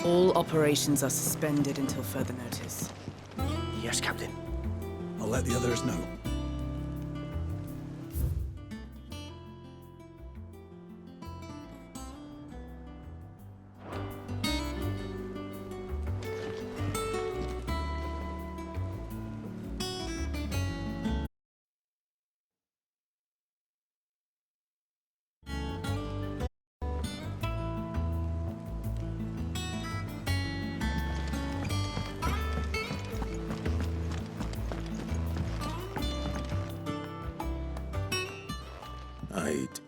All operations are suspended until further notice. Yes, Captain. I'll let the others know. I'd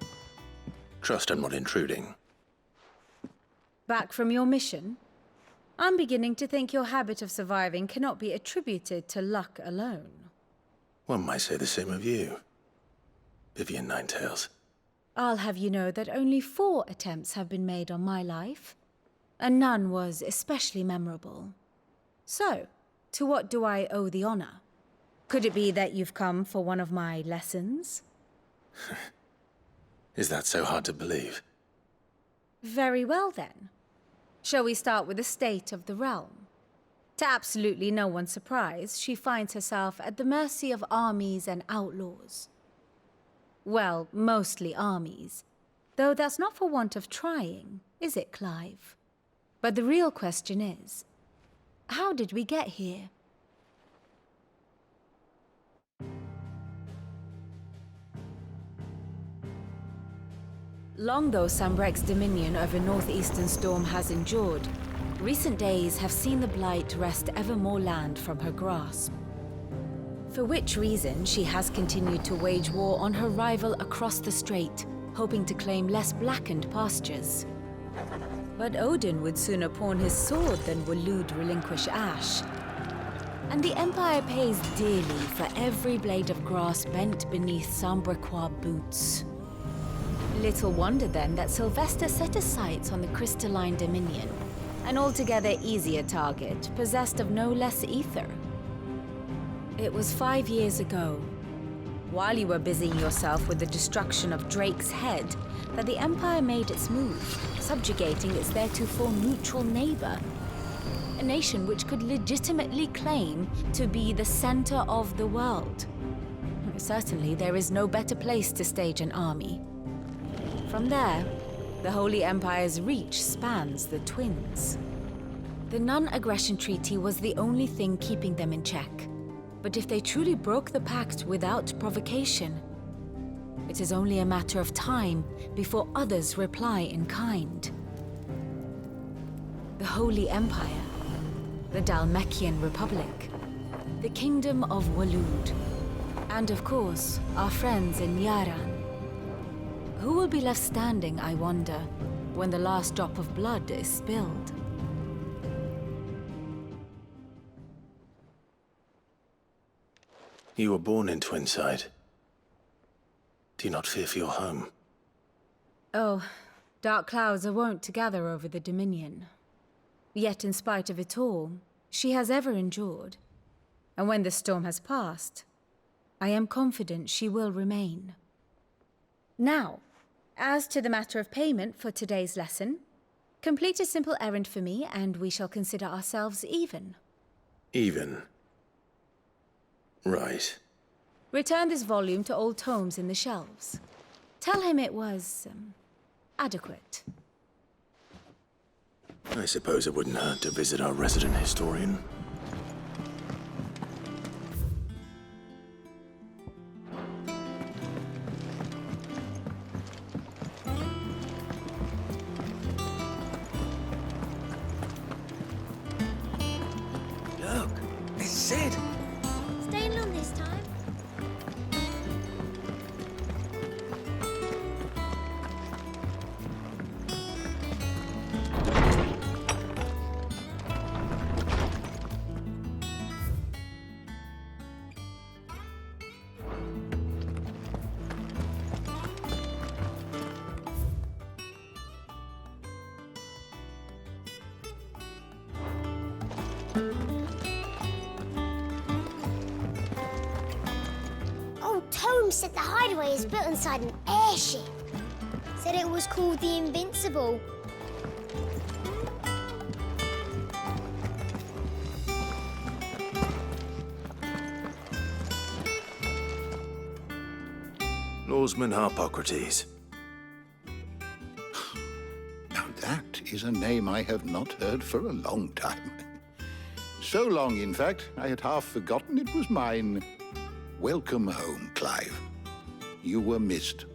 trust I'm not intruding. Back from your mission? I'm beginning to think your habit of surviving cannot be attributed to luck alone. One might say the same of you, Vivian Ninetails. I'll have you know that only 4 attempts have been made on my life, and none was especially memorable. So, to what do I owe the honor? Could it be that you've come for one of my lessons? Is that so hard to believe? Very well then. Shall we start with the state of the realm? To absolutely no one's surprise, she finds herself at the mercy of armies and outlaws. Well, mostly armies. Though that's not for want of trying, is it, Clive? But the real question is, how did we get here? Long though Sanbreque's dominion over northeastern Storm has endured, recent days have seen the Blight wrest ever more land from her grasp. For which reason she has continued to wage war on her rival across the strait, hoping to claim less blackened pastures. But Odin would sooner pawn his sword than Waloed relinquish Ash. And the Empire pays dearly for every blade of grass bent beneath Sanbrequois boots. Little wonder then that Sylvester set his sights on the Crystalline Dominion, an altogether easier target, possessed of no less ether. It was 5 years ago, while you were busying yourself with the destruction of Drake's Head, that the Empire made its move, subjugating its theretofore neutral neighbor, a nation which could legitimately claim to be the center of the world. Certainly, there is no better place to stage an army. From there, the Holy Empire's reach spans the Twins. The non-aggression treaty was the only thing keeping them in check. But if they truly broke the pact without provocation, it is only a matter of time before others reply in kind. The Holy Empire, the Dhalmekian Republic, the Kingdom of Waloed, and of course, our friends in Yaran. Who will be left standing, I wonder, when the last drop of blood is spilled? You were born in Twinside. Do you not fear for your home? Oh, dark clouds are wont to gather over the Dominion. Yet in spite of it all, she has ever endured. And when the storm has passed, I am confident she will remain. Now, as to the matter of payment for today's lesson, complete a simple errand for me and we shall consider ourselves even. Even? Right. Return this volume to old tomes in the shelves. Tell him it was, adequate. I suppose it wouldn't hurt to visit our resident historian. Look, it's Sid. Staying long this time? Old Tome said the hideaway is built inside an airship. Said it was called the Invincible. Lawsman Harpocrates. Now that is a name I have not heard for a long time. So long, in fact, I had half forgotten it was mine. Welcome home, Clive. You were missed,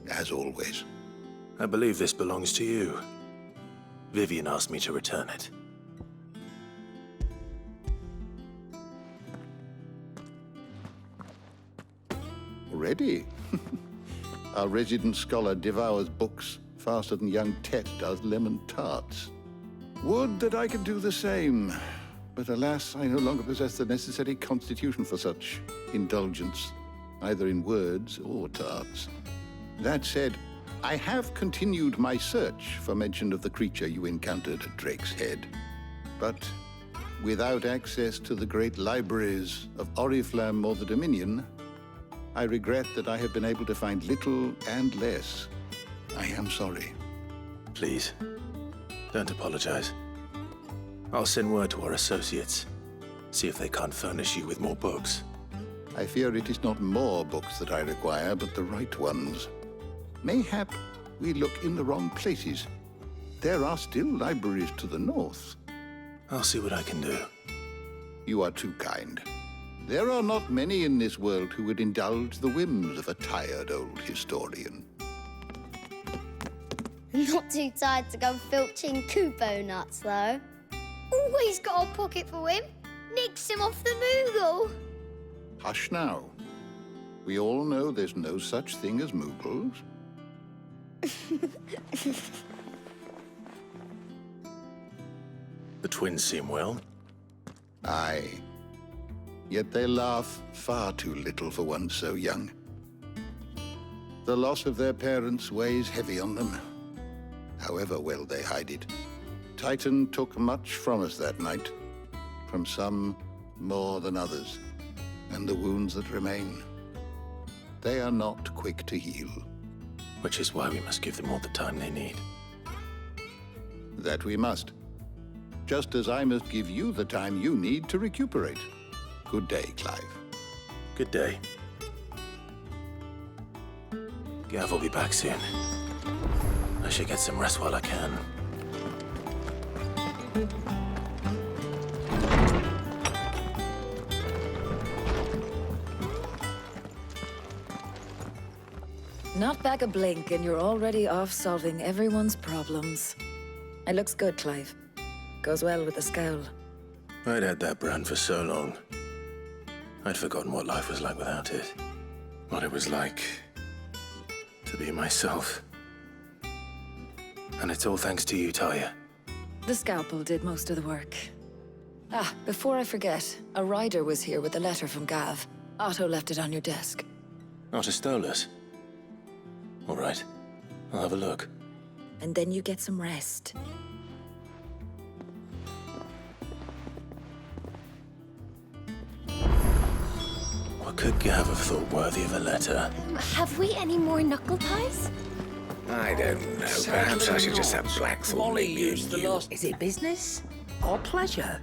as always. I believe this belongs to you. Vivian asked me to return it. Already? Our resident scholar devours books faster than young Tet does lemon tarts. Would that I could do the same. But alas, I no longer possess the necessary constitution for such indulgence, either in words or tarts. That said, I have continued my search for mention of the creature you encountered at Drake's Head. But without access to the great libraries of Oriflamme or the Dominion, I regret that I have been able to find little and less. I am sorry. Please, don't apologize. I'll send word to our associates. See if they can't furnish you with more books. I fear it is not more books that I require, but the right ones. Mayhap we look in the wrong places. There are still libraries to the north. I'll see what I can do. You are too kind. There are not many in this world who would indulge the whims of a tired old historian. Not too tired to go filching Kupo nuts, though. Always got a pocket for him. Nicks him off the Moogle. Hush now. We all know there's no such thing as Moogles. The twins seem well. Aye. Yet they laugh far too little for one so young. The loss of their parents weighs heavy on them, however well they hide it. Titan took much from us that night, from some more than others, and the wounds that remain, they are not quick to heal. Which is why we must give them all the time they need. That we must. Just as I must give you the time you need to recuperate. Good day, Clive. Good day. Gav will be back soon. I should get some rest while I can. Not back a blink and you're already off solving everyone's problems. It looks good, Clive. Goes well with the scowl. I'd had that brand for so long. I'd forgotten what life was like without it. What it was like to be myself. And it's all thanks to you, Talia. The scalpel did most of the work. Ah, before I forget, a rider was here with a letter from Gav. Otto left it on your desk. Not a Stolas. All right, I'll have a look. And then you get some rest. What could Gav have thought worthy of a letter? Have we any more knuckle pies? I don't know. Perhaps I should just have Blackthorn Molly leave used the you. last... Is it business or pleasure?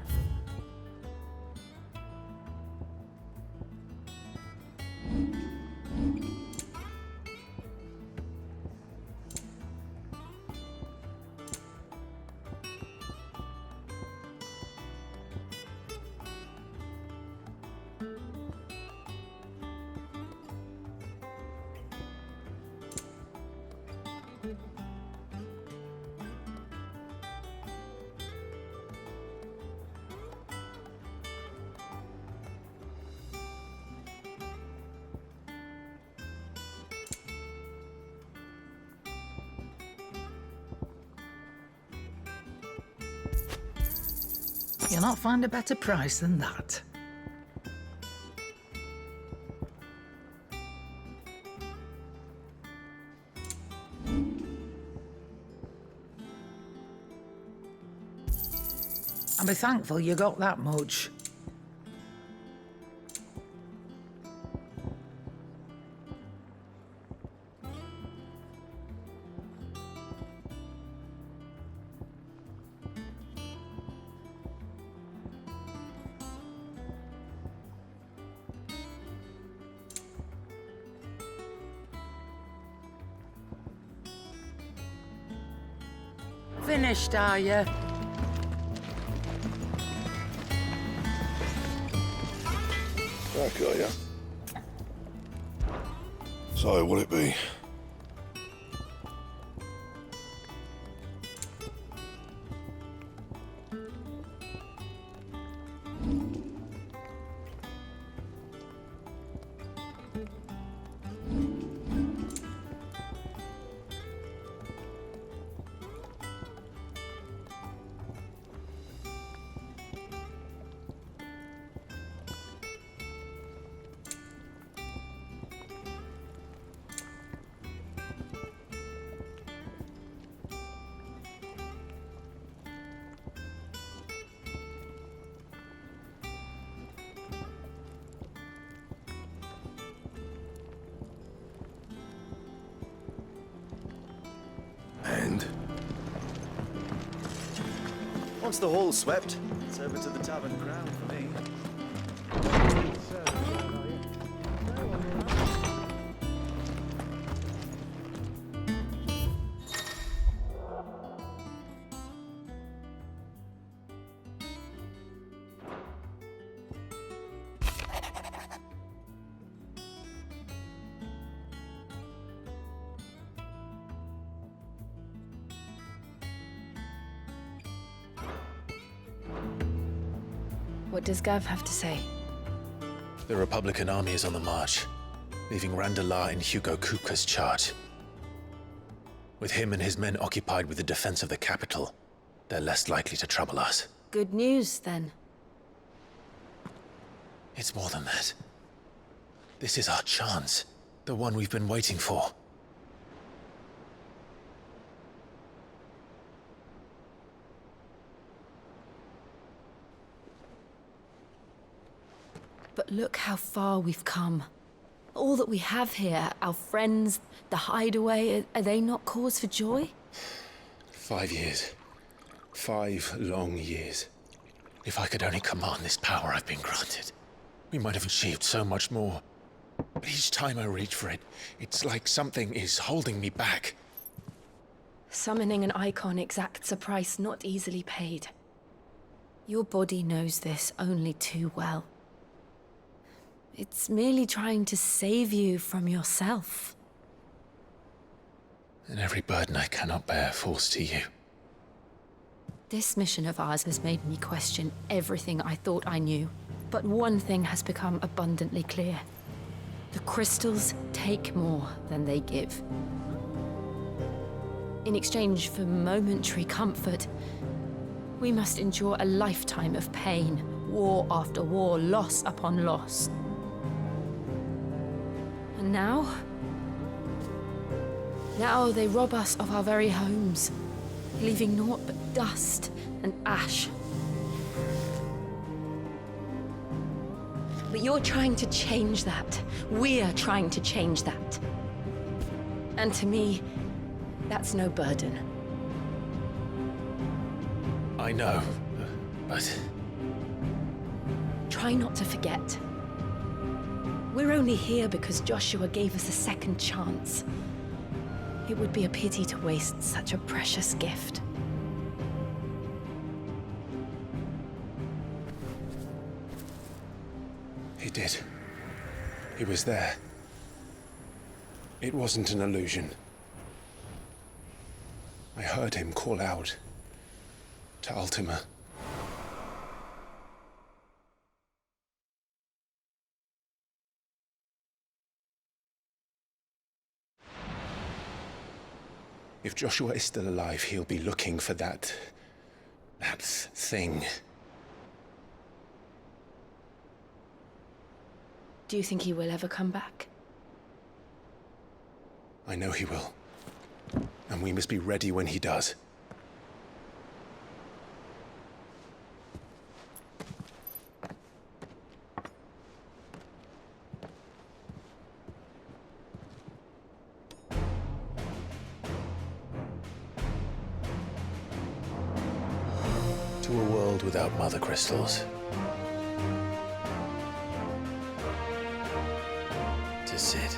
You'll not find a better price than that. I'll be thankful you got that much. finished, are you? I got ya. So, will it be? And? Once the hall's swept, it's over to the Tavern Crown for me. What does Gav have to say? The Republican army is on the march, leaving Randalar in Hugo Kupka's charge. With him and his men occupied with the defense of the capital, they're less likely to trouble us. Good news, then. It's more than that. This is our chance, the one we've been waiting for. But look how far we've come. All that we have here, our friends, the hideaway, are they not cause for joy? 5 years. 5 long years. If I could only command this power I've been granted, we might have achieved so much more. But each time I reach for it, it's like something is holding me back. Summoning an icon exacts a price not easily paid. Your body knows this only too well. It's merely trying to save you from yourself. And every burden I cannot bear falls to you. This mission of ours has made me question everything I thought I knew. But one thing has become abundantly clear. The crystals take more than they give. In exchange for momentary comfort, we must endure a lifetime of pain, war after war, loss upon loss. And now they rob us of our very homes, leaving naught but dust and ash. But you're trying to change that. We're trying to change that. And to me, that's no burden. I know, but... Try not to forget. We're only here because Joshua gave us a second chance. It would be a pity to waste such a precious gift. He did. He was there. It wasn't an illusion. I heard him call out to Ultima. If Joshua is still alive, he'll be looking for that thing. Do you think he will ever come back? I know he will. And we must be ready when he does. To a world without mother crystals. To Cid.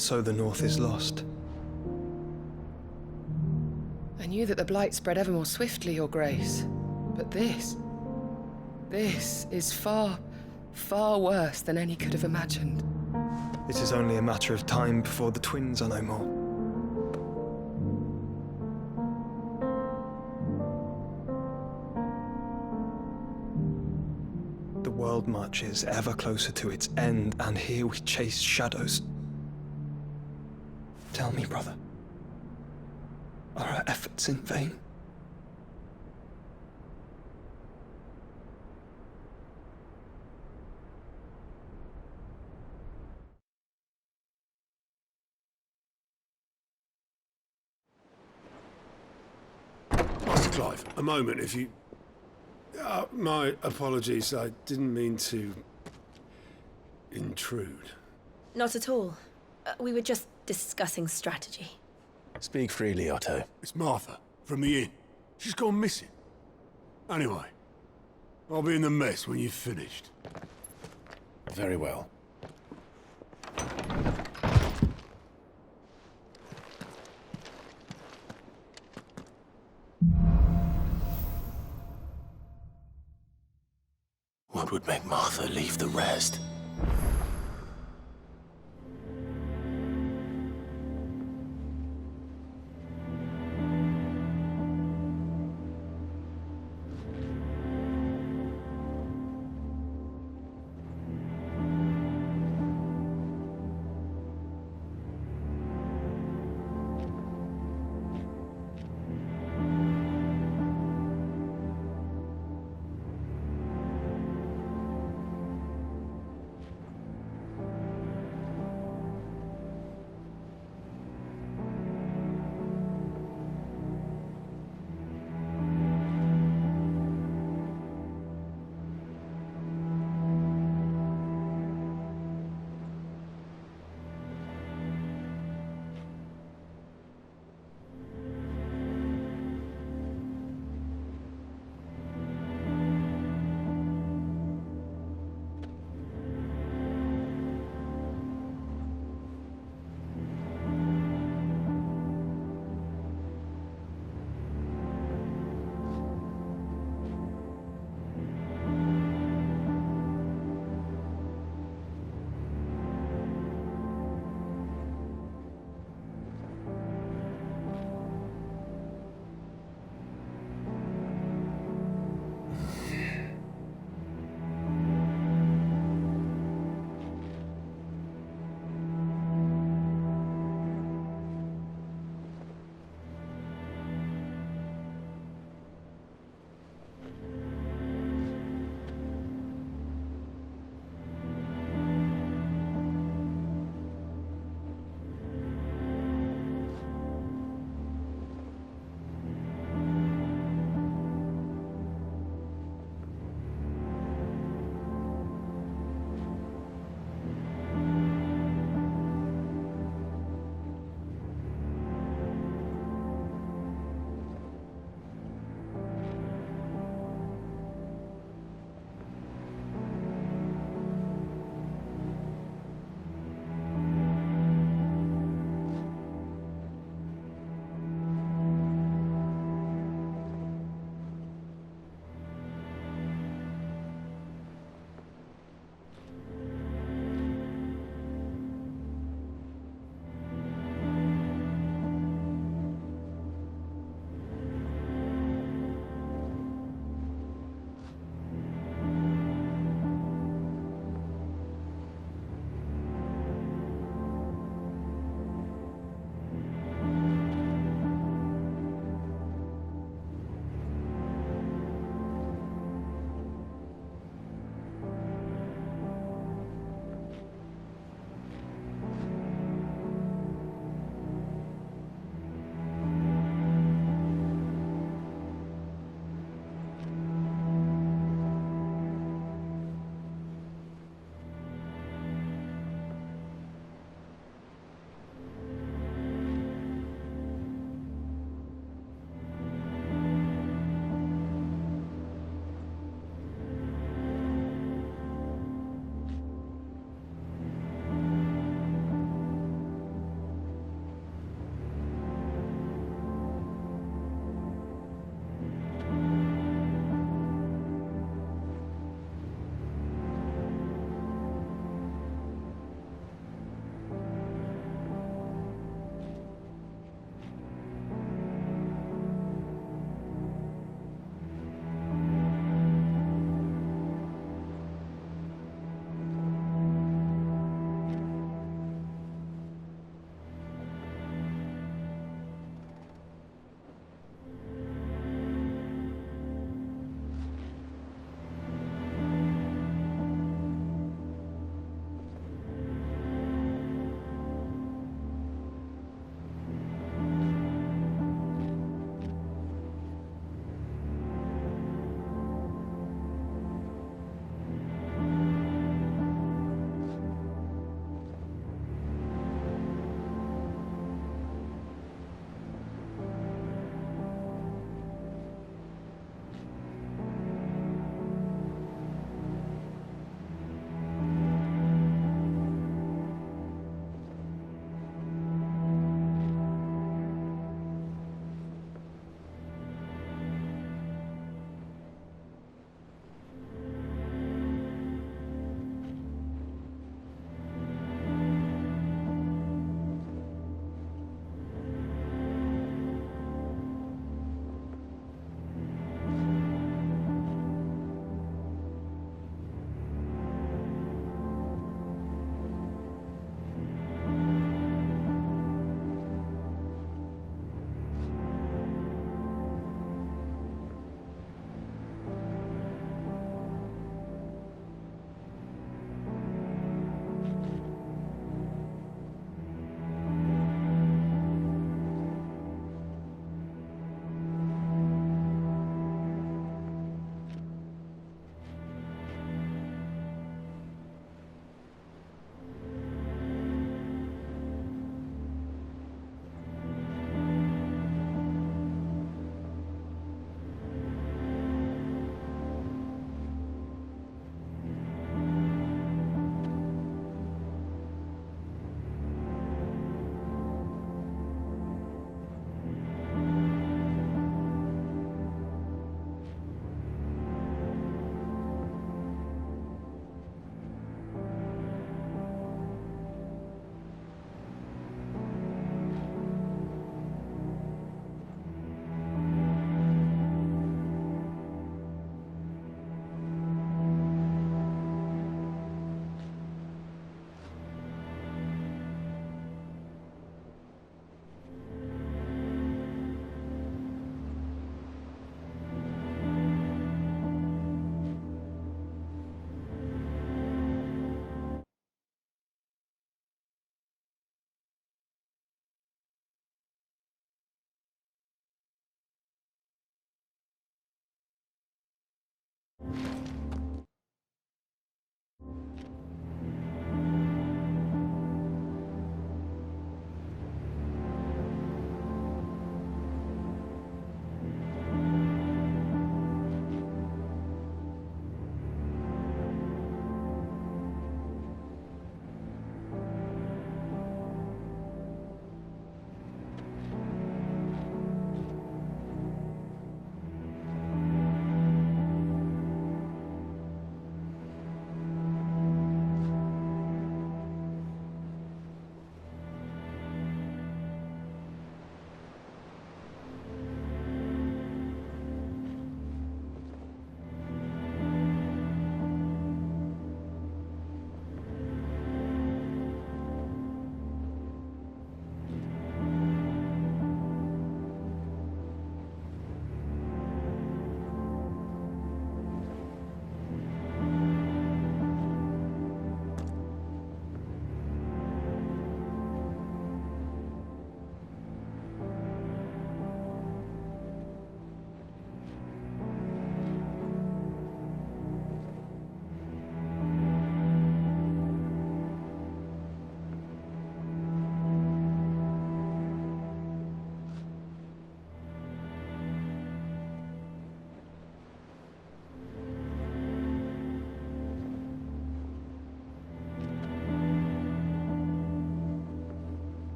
And so the North is lost. I knew that the Blight spread ever more swiftly, Your Grace. But this is far, far worse than any could have imagined. It is only a matter of time before the twins are no more. The world marches ever closer to its end, and here we chase shadows. Tell me, brother, are our efforts in vain? Master Clive, a moment, if you... my apologies, I didn't mean to... intrude. Not at all. We were just discussing strategy. Speak freely, Otto. It's Martha, from the inn. She's gone missing. Anyway, I'll be in the mess when you've finished. Very well. What would make Martha leave the rest?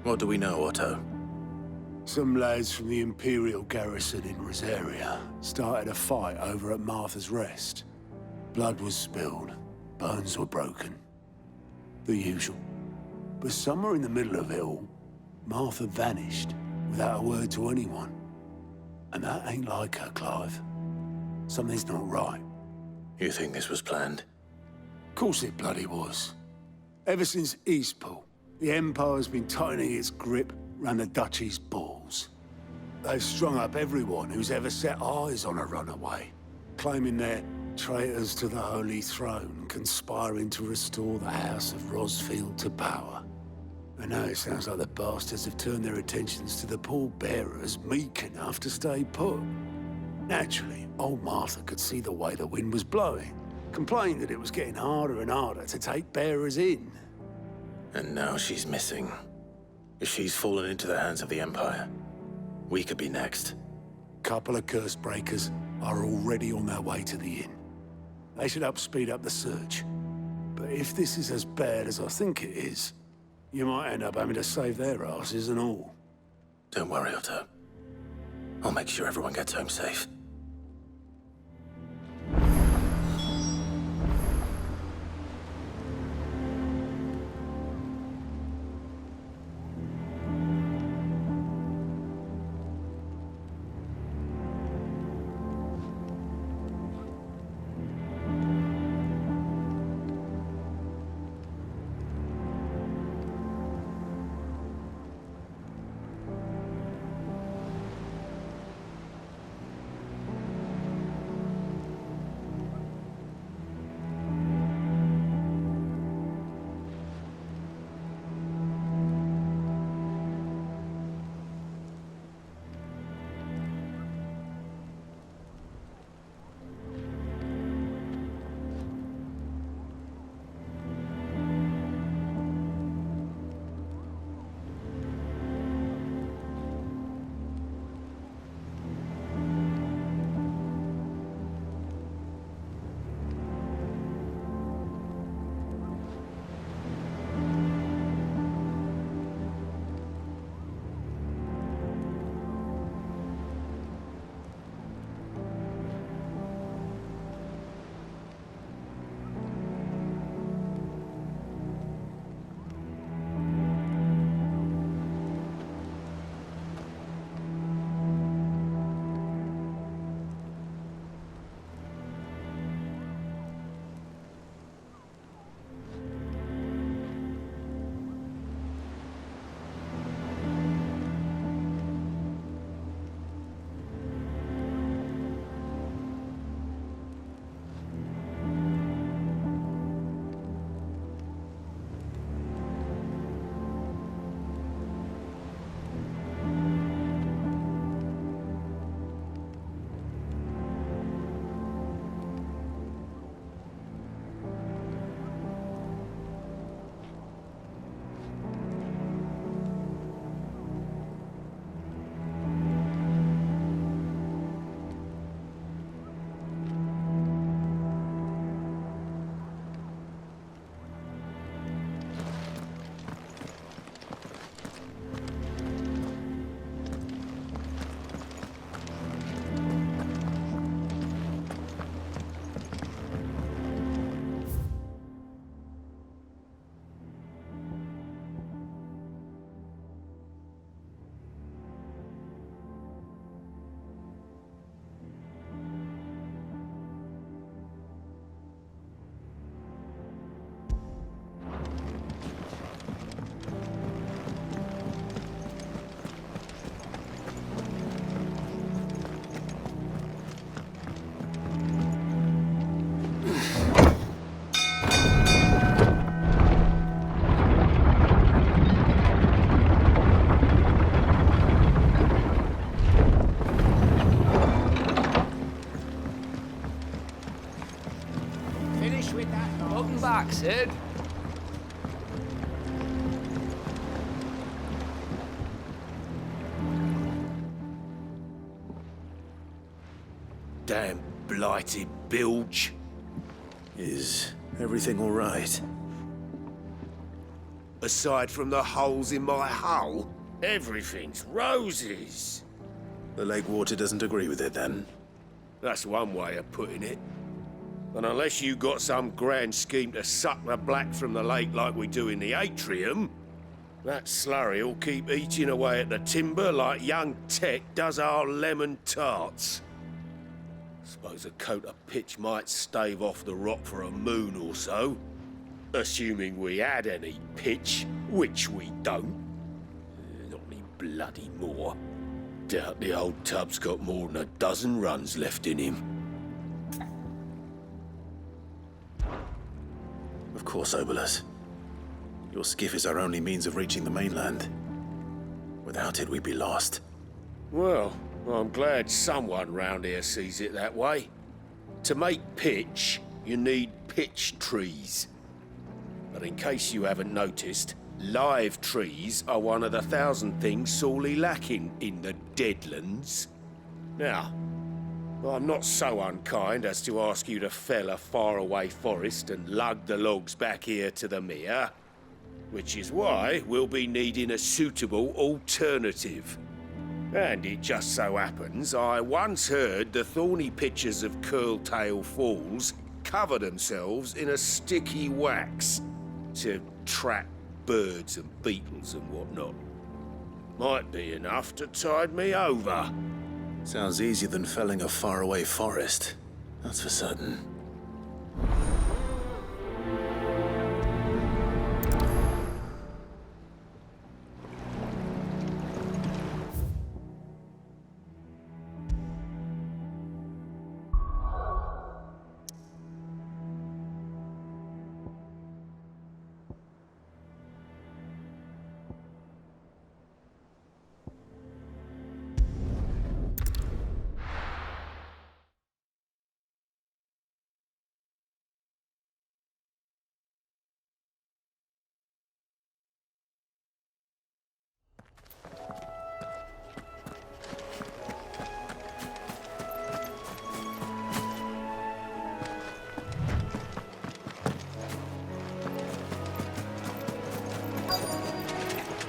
What do we know, Otto? Some lads from the Imperial garrison in Rosaria started a fight over at Martha's Rest. Blood was spilled, bones were broken. The usual. But somewhere in the middle of it all, Martha vanished without a word to anyone. And that ain't like her, Clive. Something's not right. You think this was planned? Of course it bloody was. Ever since Eastpool, the Empire's been tightening its grip round the Duchy's balls. They've strung up everyone who's ever set eyes on a runaway, claiming they're Traitors to the Holy Throne conspiring to restore the House of Rosfield to power. And now it sounds like the bastards have turned their attentions to the pallbearers meek enough to stay put. Naturally, old Martha could see the way the wind was blowing, complained that it was getting harder and harder to take bearers in. And now she's missing. If she's fallen into the hands of the Empire, we could be next. Couple of curse breakers are already on their way to the inn. They should help speed up the search. But if this is as bad as I think it is, you might end up having to save their asses and all. Don't worry, Otto. I'll make sure everyone gets home safe. back, Sid. Damn blighted bilge. Is everything all right? Aside from the holes in my hull, everything's roses. The lake water doesn't agree with it, then? That's one way of putting it. And unless you got some grand scheme to suck the black from the lake like we do in the atrium, that slurry'll keep eating away at the timber like young Tech does our lemon tarts. Suppose a coat of pitch might stave off the rot for a moon or so. Assuming we had any pitch, which we don't. Not any bloody more. Doubt the old tub's got more than a dozen runs left in him. Of course, Obolus. Your skiff is our only means of reaching the mainland. Without it, we'd be lost. Well, I'm glad someone round here sees it that way. To make pitch, you need pitch trees. But in case you haven't noticed, live trees are one of the 1,000 things sorely lacking in the Deadlands. Now, I'm not so unkind as to ask you to fell a faraway forest and lug the logs back here to the mere, which is why we'll be needing a suitable alternative. And it just so happens I once heard the thorny pitchers of Curltail Falls cover themselves in a sticky wax to trap birds and beetles and whatnot. Might be enough to tide me over. Sounds easier than felling a faraway forest. That's for certain.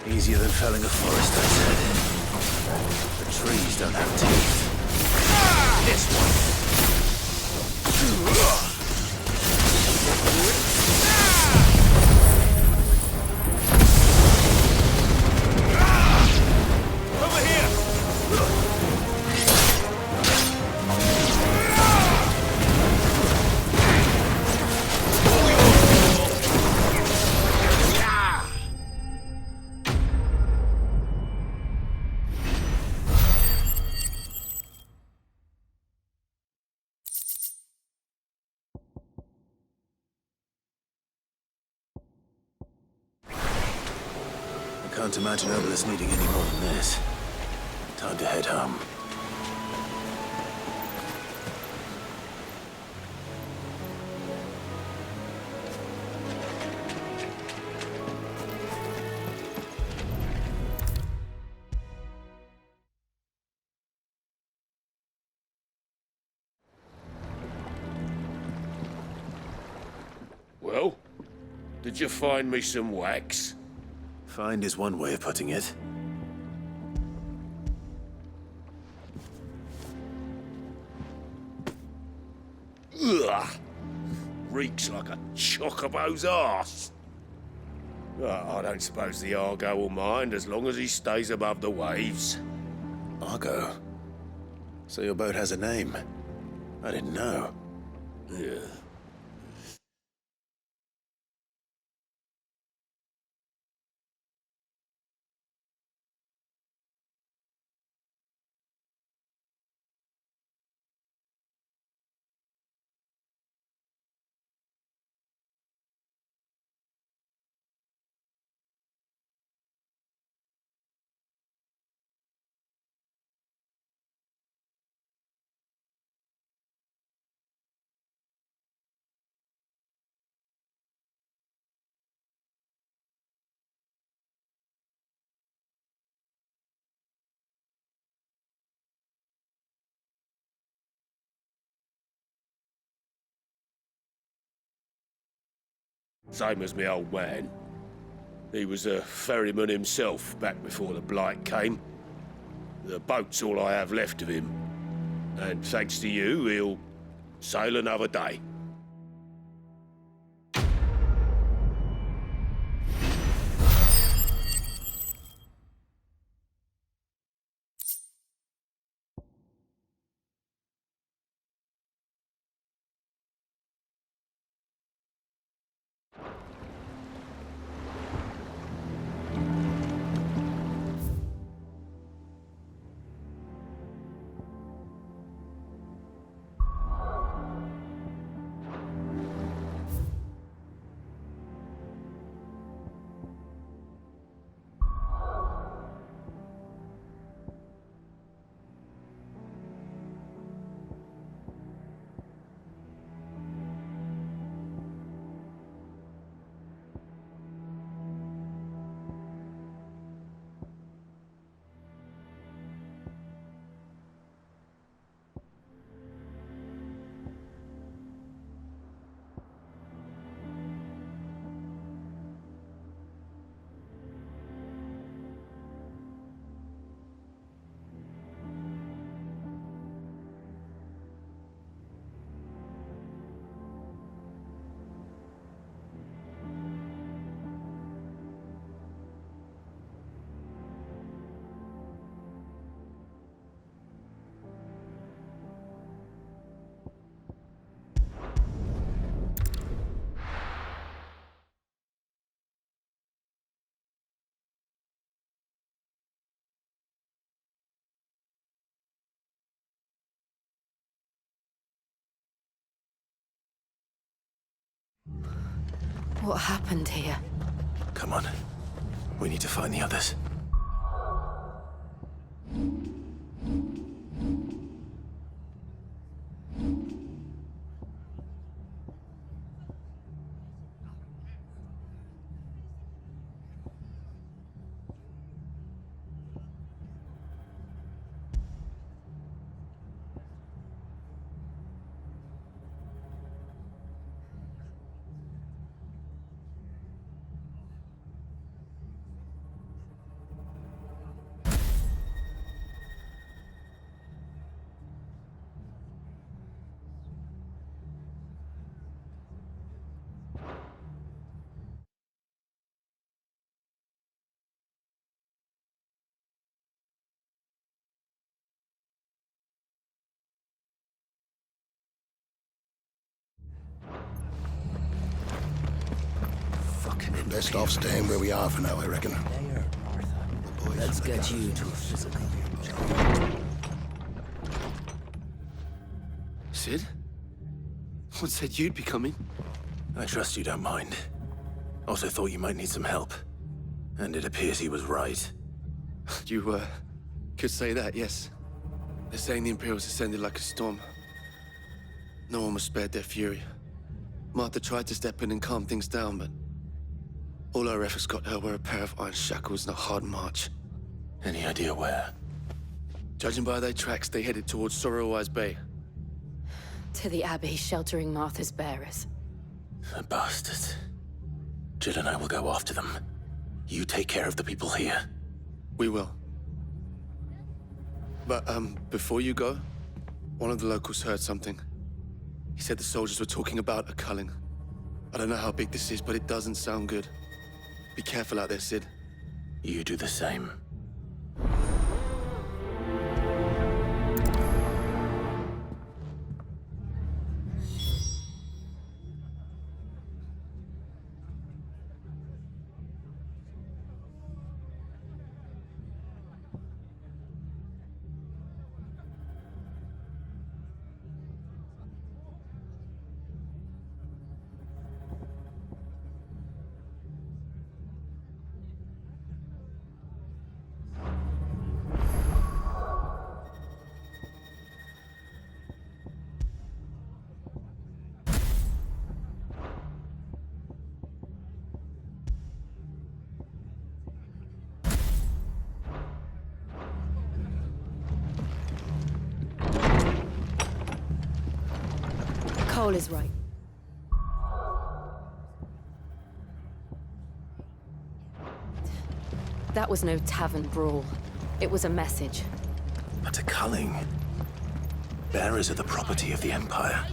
Easier than felling a forest, I said. The trees don't have teeth. This one. Over here! Can't imagine Obolus needing any more than this. Time to head home. Well, did you find me some wax? Find is one way of putting it. Ugh! Reeks like a chocobo's arse. I don't suppose the Argo will mind as long as he stays above the waves. Argo? So your boat has a name? I didn't know. Yeah. Same as me old man. He was a ferryman himself back before the Blight came. The boat's all I have left of him. And thanks to you, he'll sail another day. What happened here? Come on. We need to find the others. Best off staying where we are for now, I reckon. Let's get you to a physical. Sid? What said you'd be coming? I trust you don't mind. Also thought you might need some help. And it appears he was right. You, could say that, yes. They're saying the Imperials ascended like a storm. No one was spared their fury. Martha tried to step in and calm things down, but all our efforts got her were a pair of iron shackles and a hard march. Any idea where? Judging by their tracks, they headed towards Sorrowwise Bay. To the Abbey sheltering Martha's bearers. The bastards. Jill and I will go after them. You take care of the people here. We will. But, before you go, one of the locals heard something. He said the soldiers were talking about a culling. I don't know how big this is, but it doesn't sound good. Be careful out there, Sid. You do the same. Cole is right. That was no tavern brawl. It was a message. But a culling. Bearers are the property of the Empire.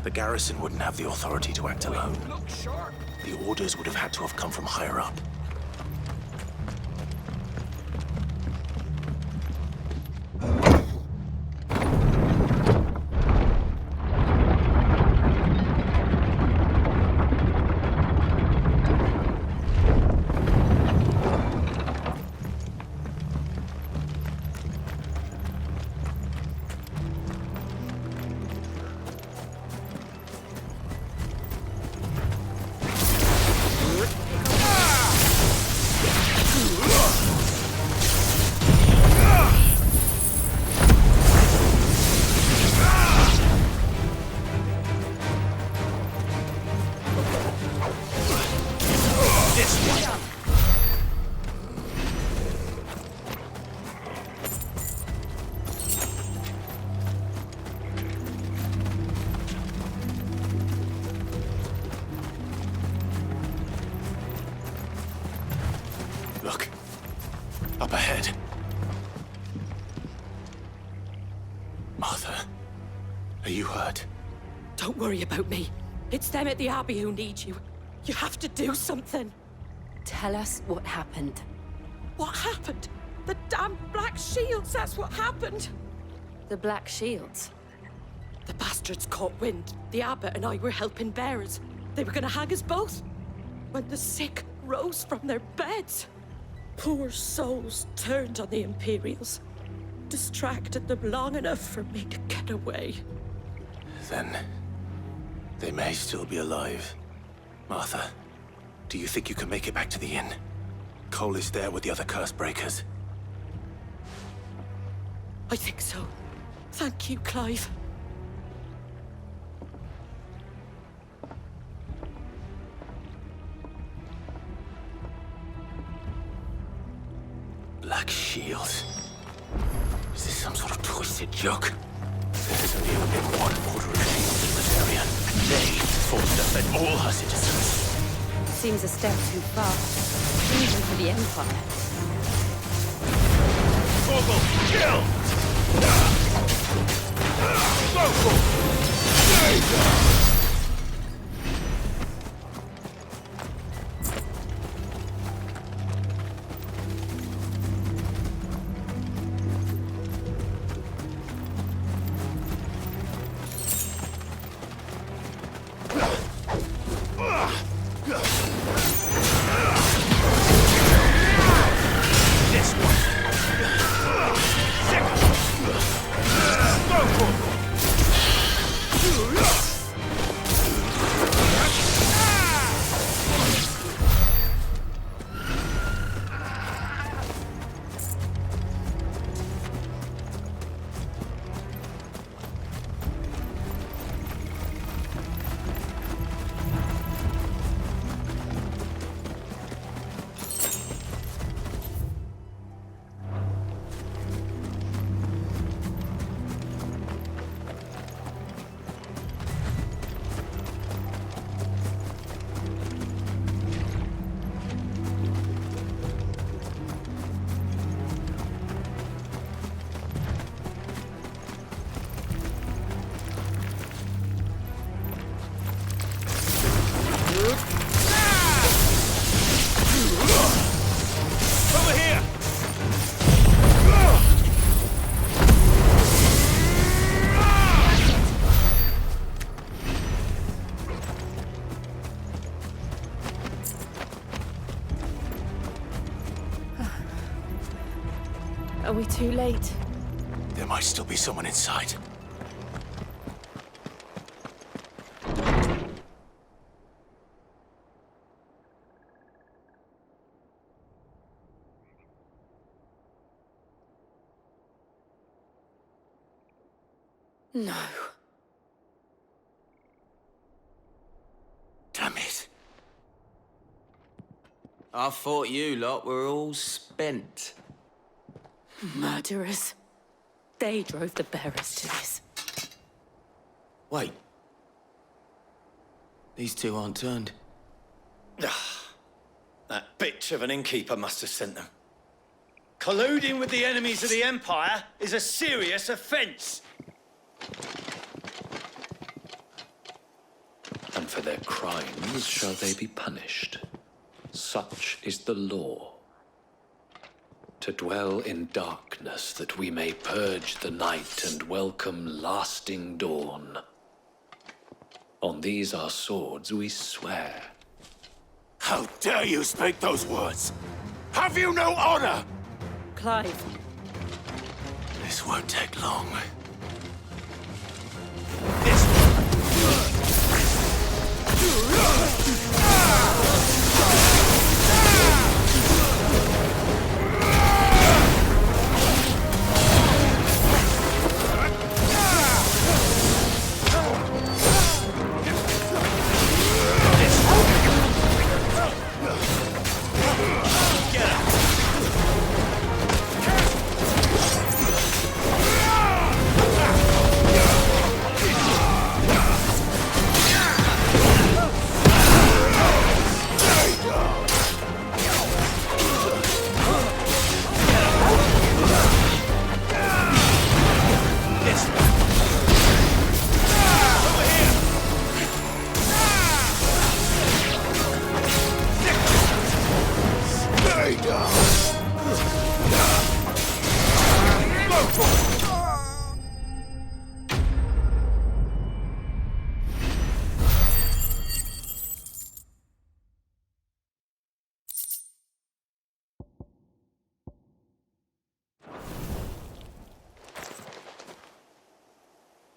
The garrison wouldn't have the authority to act alone. The orders would have had to have come from higher up. Look. Up ahead. Martha, are you hurt? Don't worry about me. It's them at the Abbey who need you. You have to do something. Tell us what happened. What happened? The damn Black Shields, that's what happened. The Black Shields? The bastards caught wind. The Abbot and I were helping bearers. They were gonna hang us both. When the sick rose from their beds. Poor souls turned on the Imperials. Distracted them long enough for me to get away. Then they may still be alive. Martha, Do you think you can make it back to the inn? Cole is there with the other curse breakers. I think so. Thank you, Clive. Black shields. Is this some sort of twisted joke? There's only ever been one order of shields in this area, and they fought to defend all her citizens. Seems a step too far, even for the Empire. Vogel, kill! Vogel! Are we too late? There might still be someone inside. No. Damn it. I thought you lot were all spent. Murderers. They drove the bearers to this. Wait. These two aren't turned. That bitch of an innkeeper must have sent them. Colluding with the enemies of the Empire is a serious offense. And for their crimes shall they be punished. Such is the law. To dwell in darkness that we may purge the night and welcome lasting dawn. On these our swords we swear. How dare you speak those words? Have you no honor? Clive. This won't take long.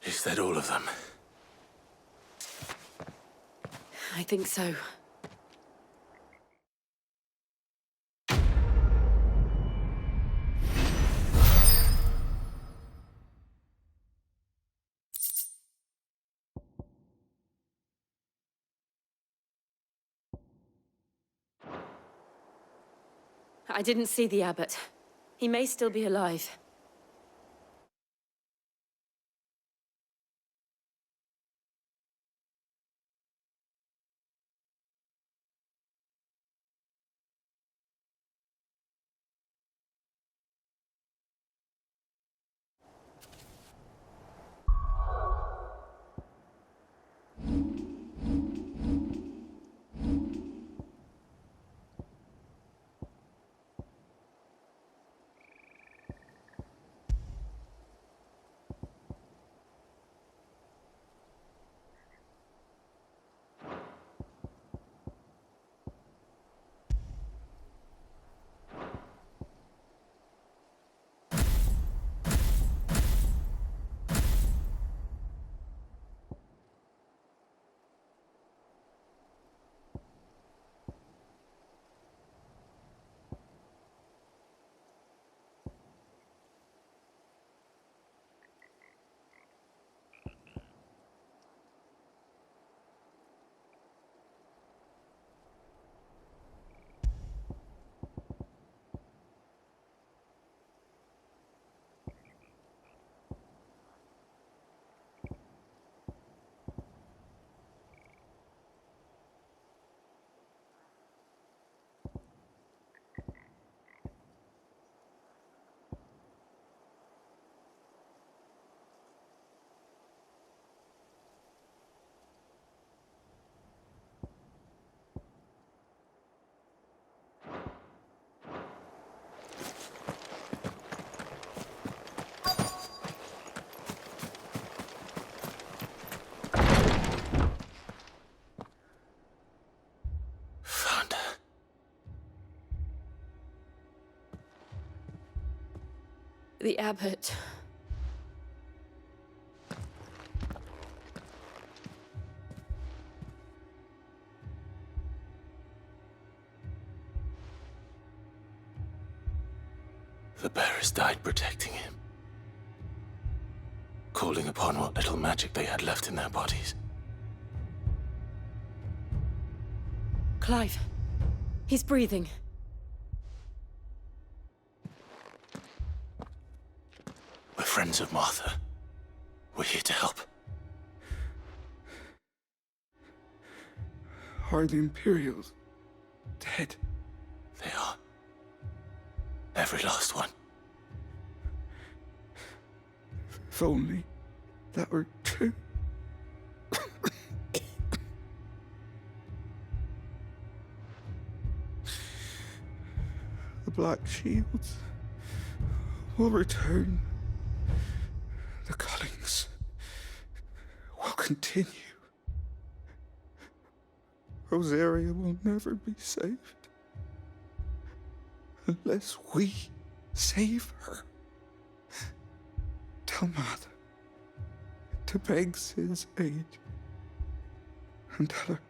Is that all of them? I think so. I didn't see the abbot. He may still be alive. The abbot. The bearers died protecting him, calling upon what little magic they had left in their bodies. Clive. He's breathing. We're friends of Martha. We're here to help. Are the Imperials dead? They are. Every last one. If only that were true. The Black Shields will return. The Cullings will continue. Rosaria will never be saved unless we save her. Tell Mother to beg Sid's aid and tell her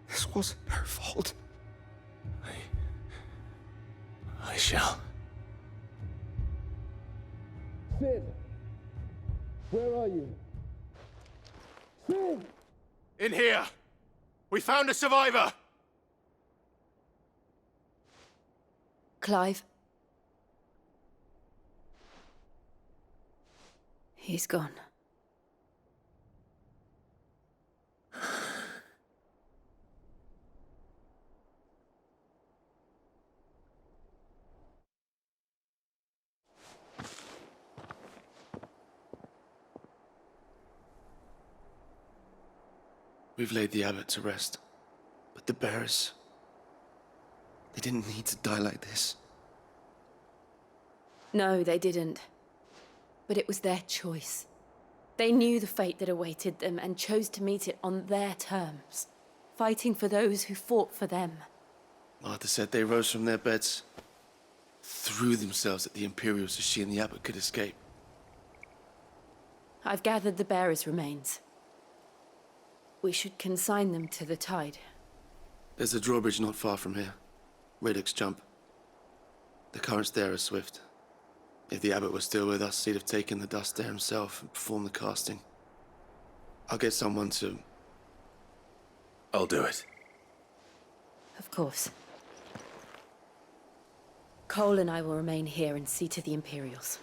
this wasn't her fault. I shall. Sid! Where are you? Sid! In here! We found a survivor! Clive. He's gone. We've laid the abbot to rest. But the bearers... they didn't need to die like this. No, they didn't. But it was their choice. They knew the fate that awaited them and chose to meet it on their terms, fighting for those who fought for them. Martha said they rose from their beds, threw themselves at the Imperials so she and the abbot could escape. I've gathered the bearers' remains. We should consign them to the tide. There's a drawbridge not far from here. Radix Jump. The currents there are swift. If the abbot was still with us, he'd have taken the dust there himself and performed the casting. I'll get someone to... I'll do it. Of course. Cole and I will remain here and see to the Imperials.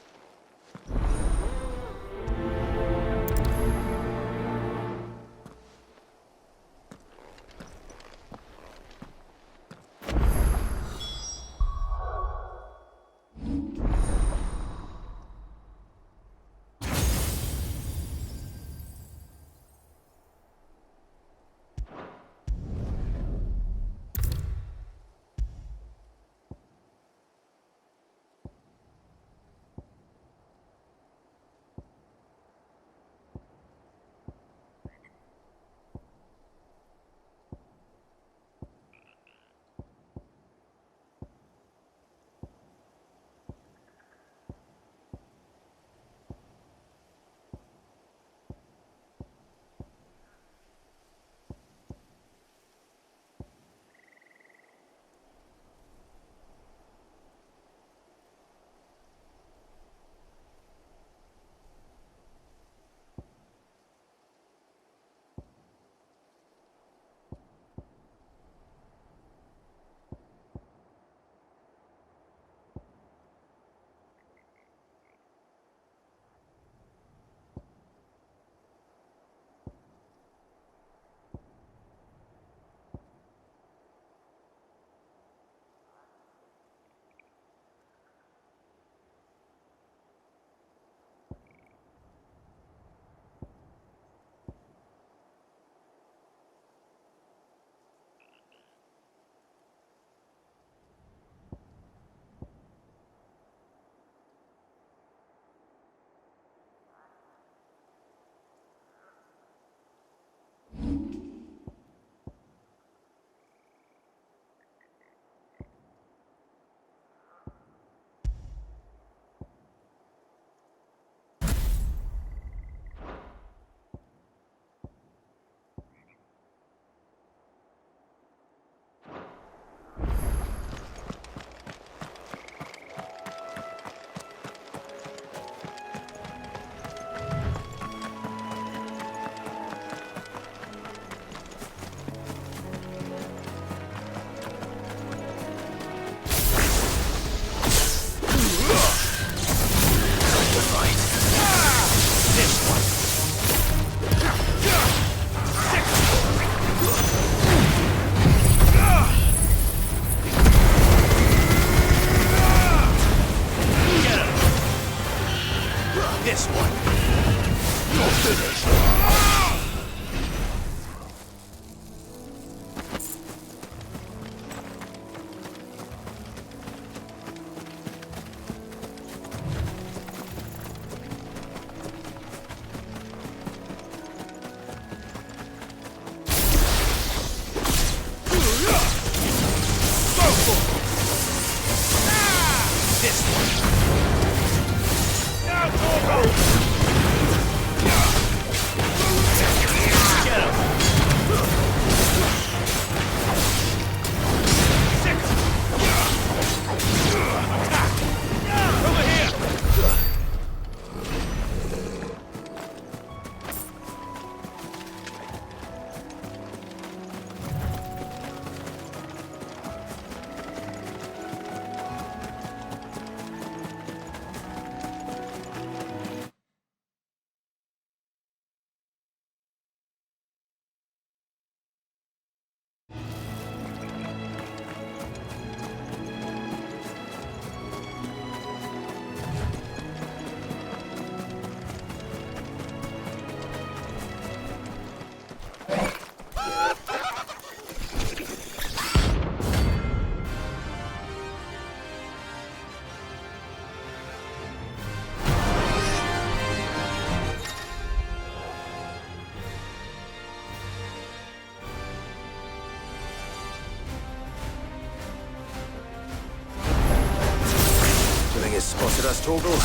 Spotted us, Torgal?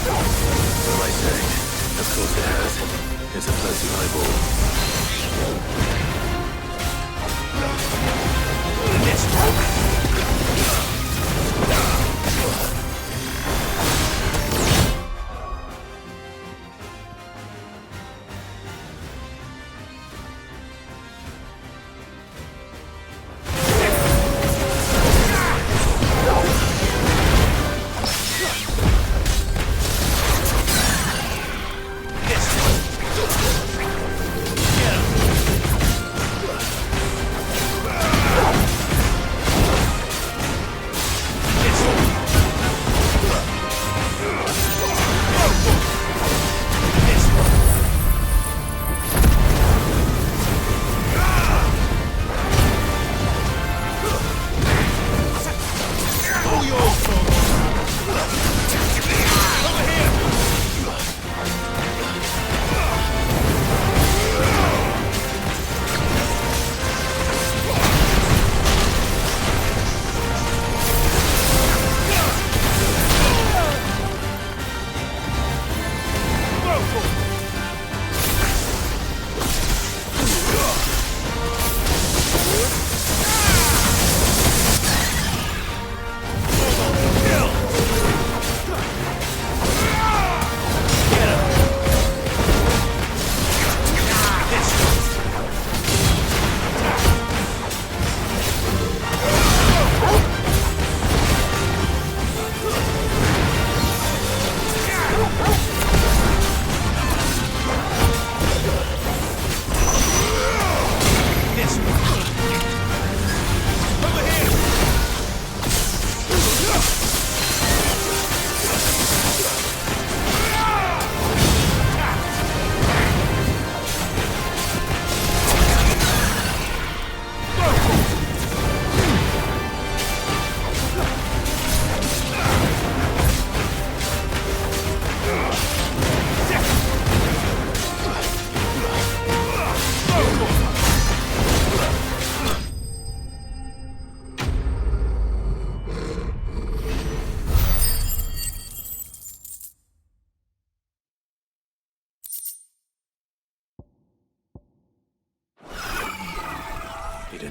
What am I saying? Of course it has. It's a floating eyeball. This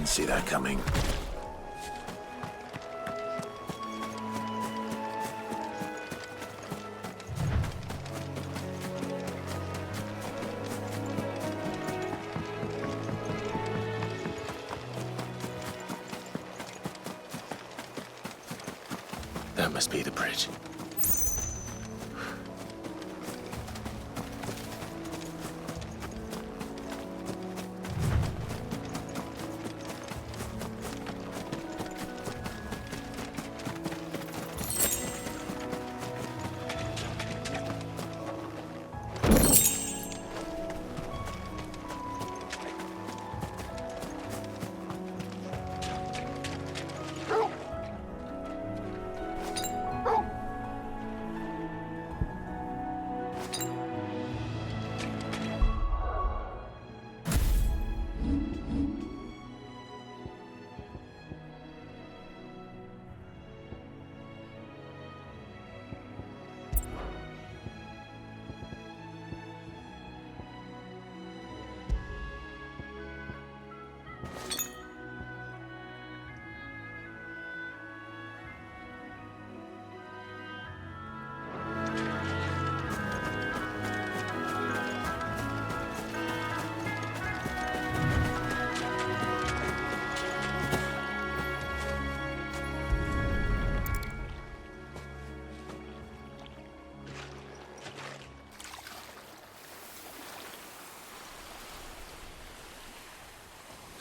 didn't see that coming. That must be the bridge.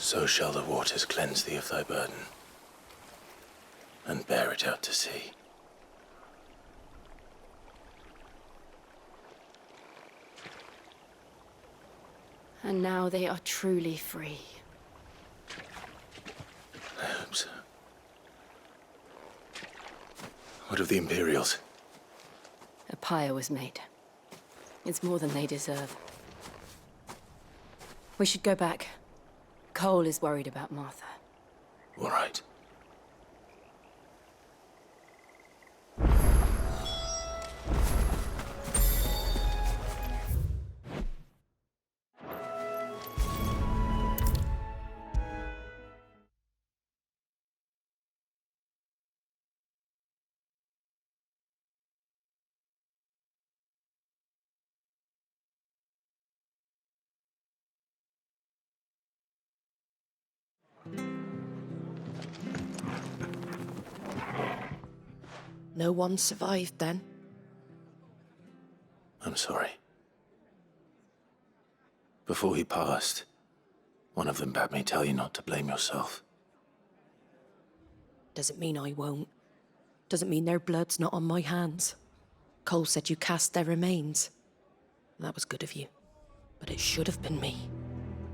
So shall the waters cleanse thee of thy burden, and bear it out to sea. And now they are truly free. I hope so. What of the Imperials? A pyre was made. It's more than they deserve. We should go back. Cole is worried about Martha. All right. No one survived then? I'm sorry. Before he passed, one of them bade me tell you not to blame yourself. Doesn't mean I won't. Doesn't mean their blood's not on my hands. Cole said you cast their remains. That was good of you. But it should have been me.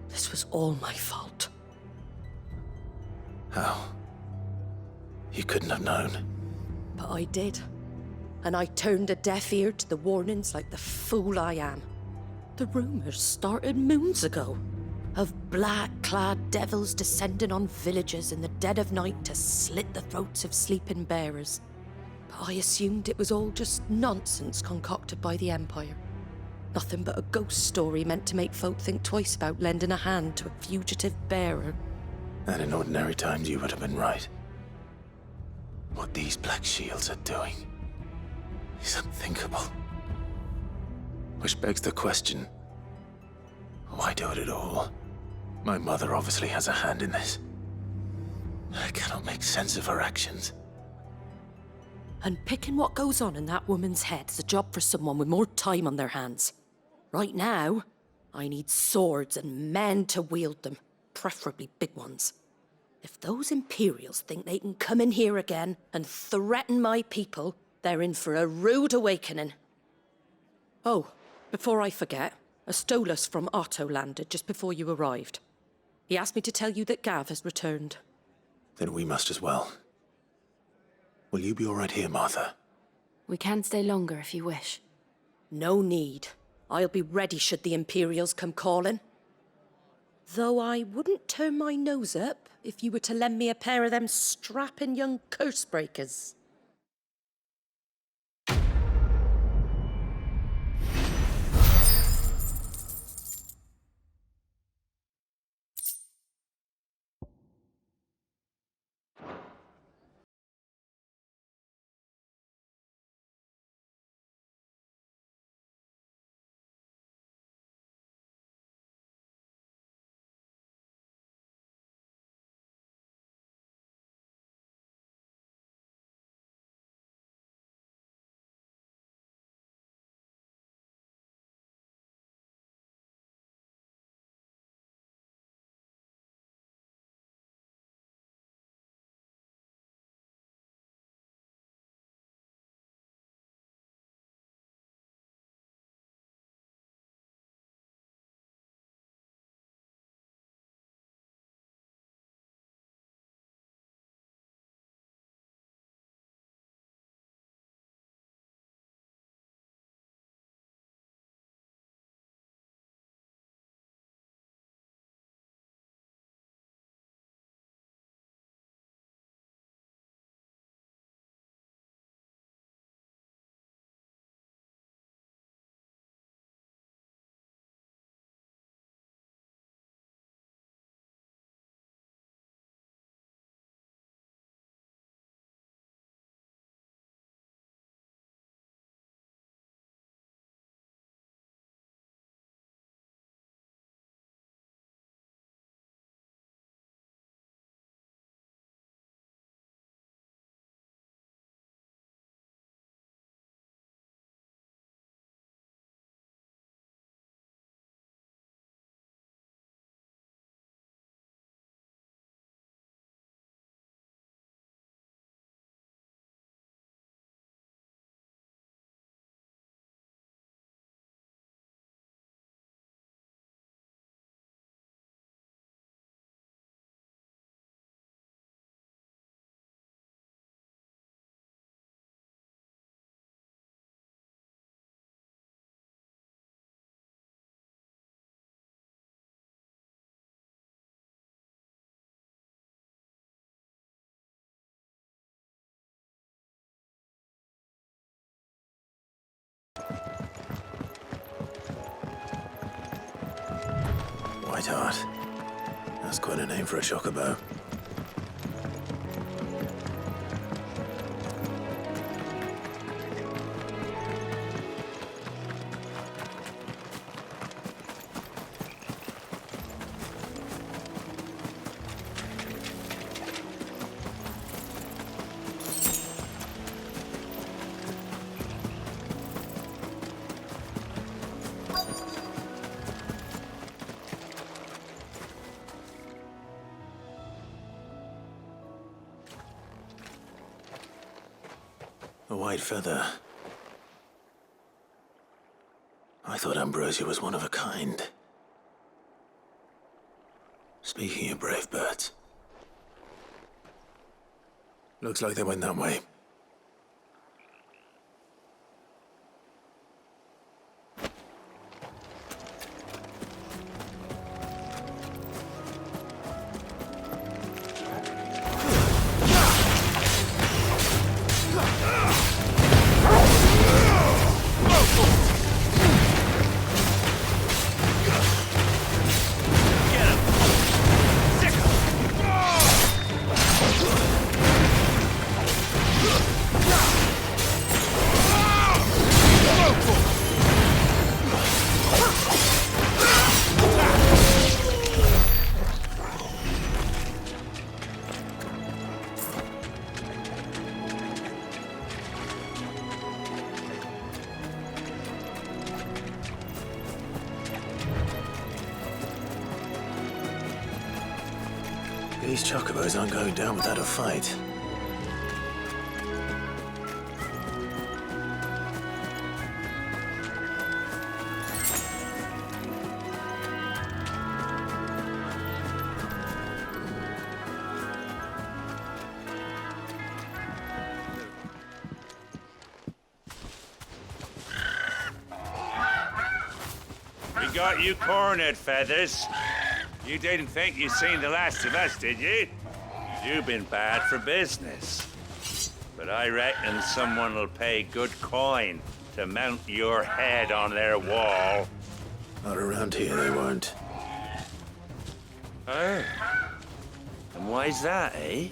This was all my fault. How? You couldn't have known. But I did. And I turned a deaf ear to the warnings like the fool I am. The rumors started moons ago. Of black-clad devils descending on villages in the dead of night to slit the throats of sleeping bearers. But I assumed it was all just nonsense concocted by the Empire. Nothing but a ghost story meant to make folk think twice about lending a hand to a fugitive bearer. And in ordinary times you would have been right. What these Black Shields are doing is unthinkable. Which begs the question, why do it at all? My mother obviously has a hand in this. I cannot make sense of her actions. And picking what goes on in that woman's head is a job for someone with more time on their hands. Right now, I need swords and men to wield them, preferably big ones. If those Imperials think they can come in here again and threaten my people, they're in for a rude awakening. Oh, before I forget, a Stolas from Otto landed just before you arrived. He asked me to tell you that Gav has returned. Then we must as well. Will you be all right here, Martha? We can stay longer if you wish. No need. I'll be ready should the Imperials come calling. Though I wouldn't turn my nose up if you were to lend me a pair of them strapping young curse-breakers. Whiteheart. That's quite a name for a chocobo. A white feather. I thought Ambrosia was one of a kind. Speaking of brave birds. Looks like they went that way. These chocobos aren't going down without a fight. We got you cornered, Feathers. You didn't think you'd seen the last of us, did you? You've been bad for business. But I reckon someone will pay good coin to mount your head on their wall. Not around here, they won't. Oh? And why's that, eh?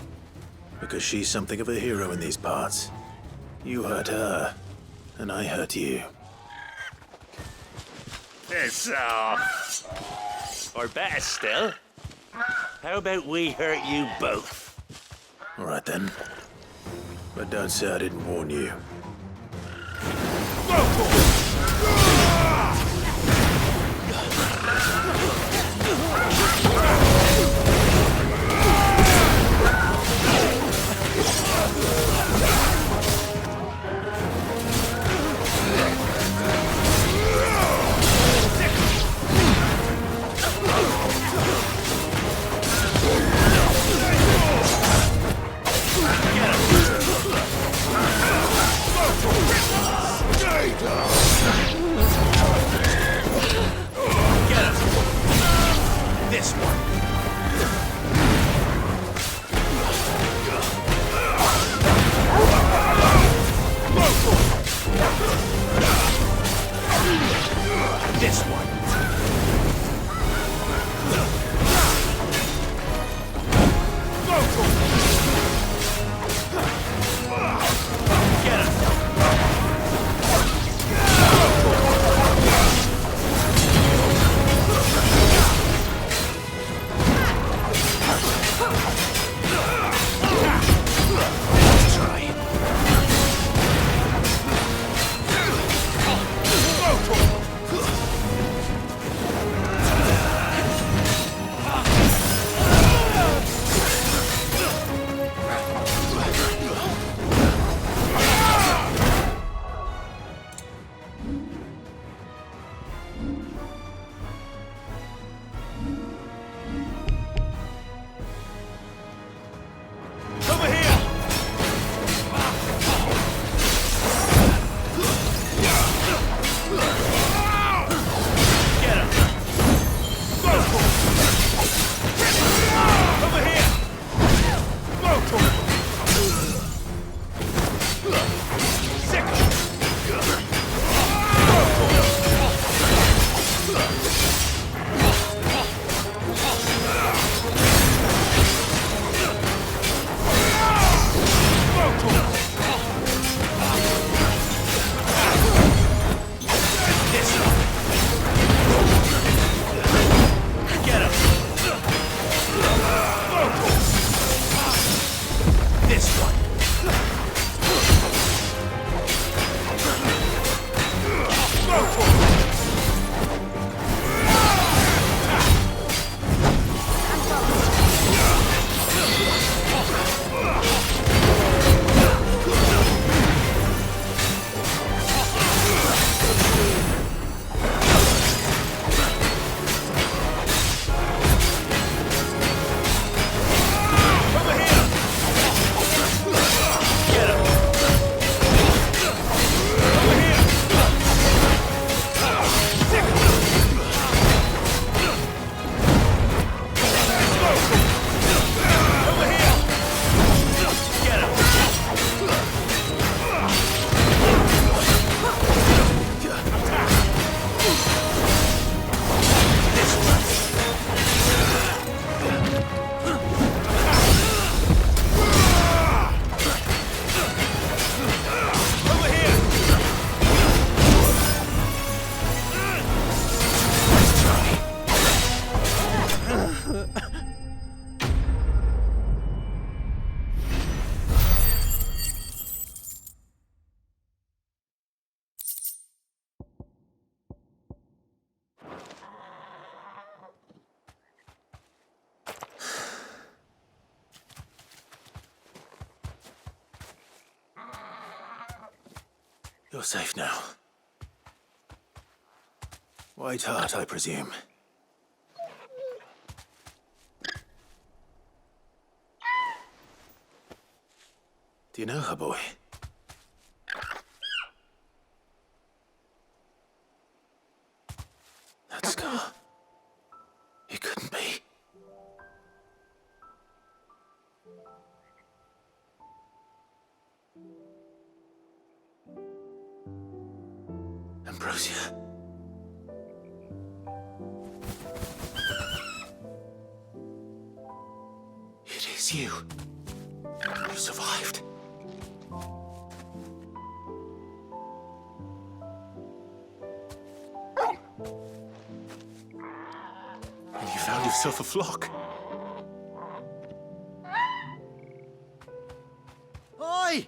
Because she's something of a hero in these parts. You hurt her, and I hurt you. Piss off. Or better still, how about we hurt you both? All right then. But don't say I didn't warn you. This one. This one. Get him. You're safe now. White Hart, I presume. Do you know her, boy? That scar. It couldn't be. Ambrosia. It is you. You survived. And you found yourself a flock. Oi!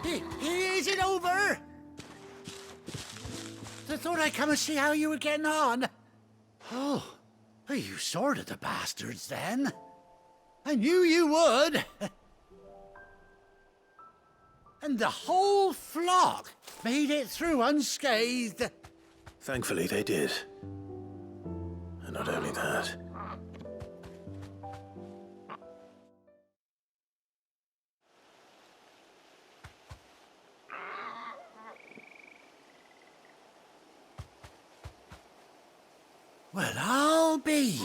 Is it over? I thought I'd come and see how you were getting on. Oh, you sorted the bastards then. I knew you would. And the whole flock made it through unscathed. Thankfully, they did. And not only that. Well, I'll be.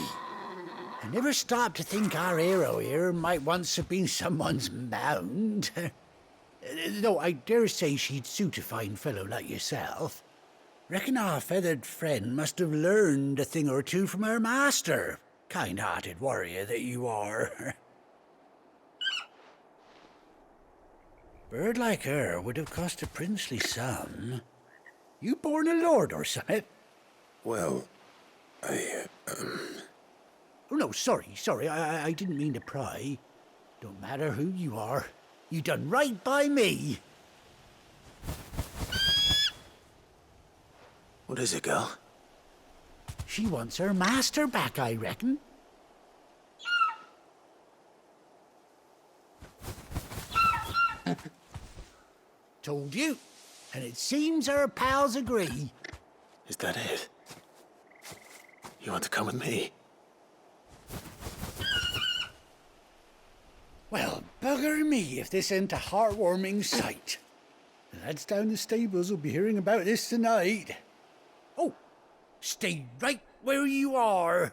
I never stopped to think our hero here might once have been someone's mound. Though I dare say she'd suit a fine fellow like yourself. Reckon our feathered friend must have learned a thing or two from her master. Kind-hearted warrior that you are. Bird like her would have cost a princely sum. You born a lord or something? Well, Oh, no, sorry. I didn't mean to pry. Don't matter who you are. You done right by me. What is it, girl? She wants her master back, I reckon. Told you. And it seems her pals agree. Is that it? You want to come with me? Well, bugger me if this ain't a heartwarming sight. The lads down the stables will be hearing about this tonight. Oh, stay right where you are.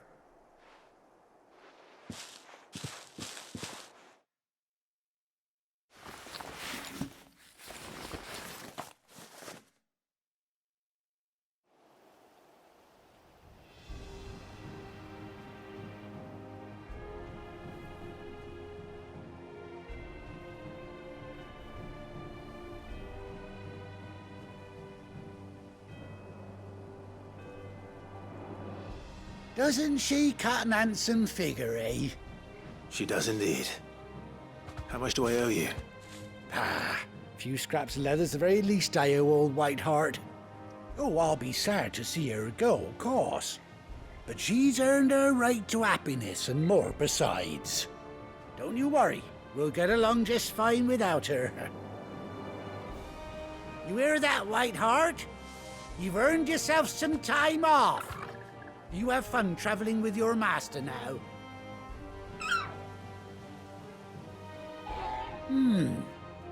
Doesn't she cut an handsome figure, eh? She does indeed. How much do I owe you? A few scraps of leather's the very least I owe old White Hart. Oh, I'll be sad to see her go, of course. But she's earned her right to happiness and more besides. Don't you worry, we'll get along just fine without her. You hear that, White Hart? You've earned yourself some time off. You have fun traveling with your master now.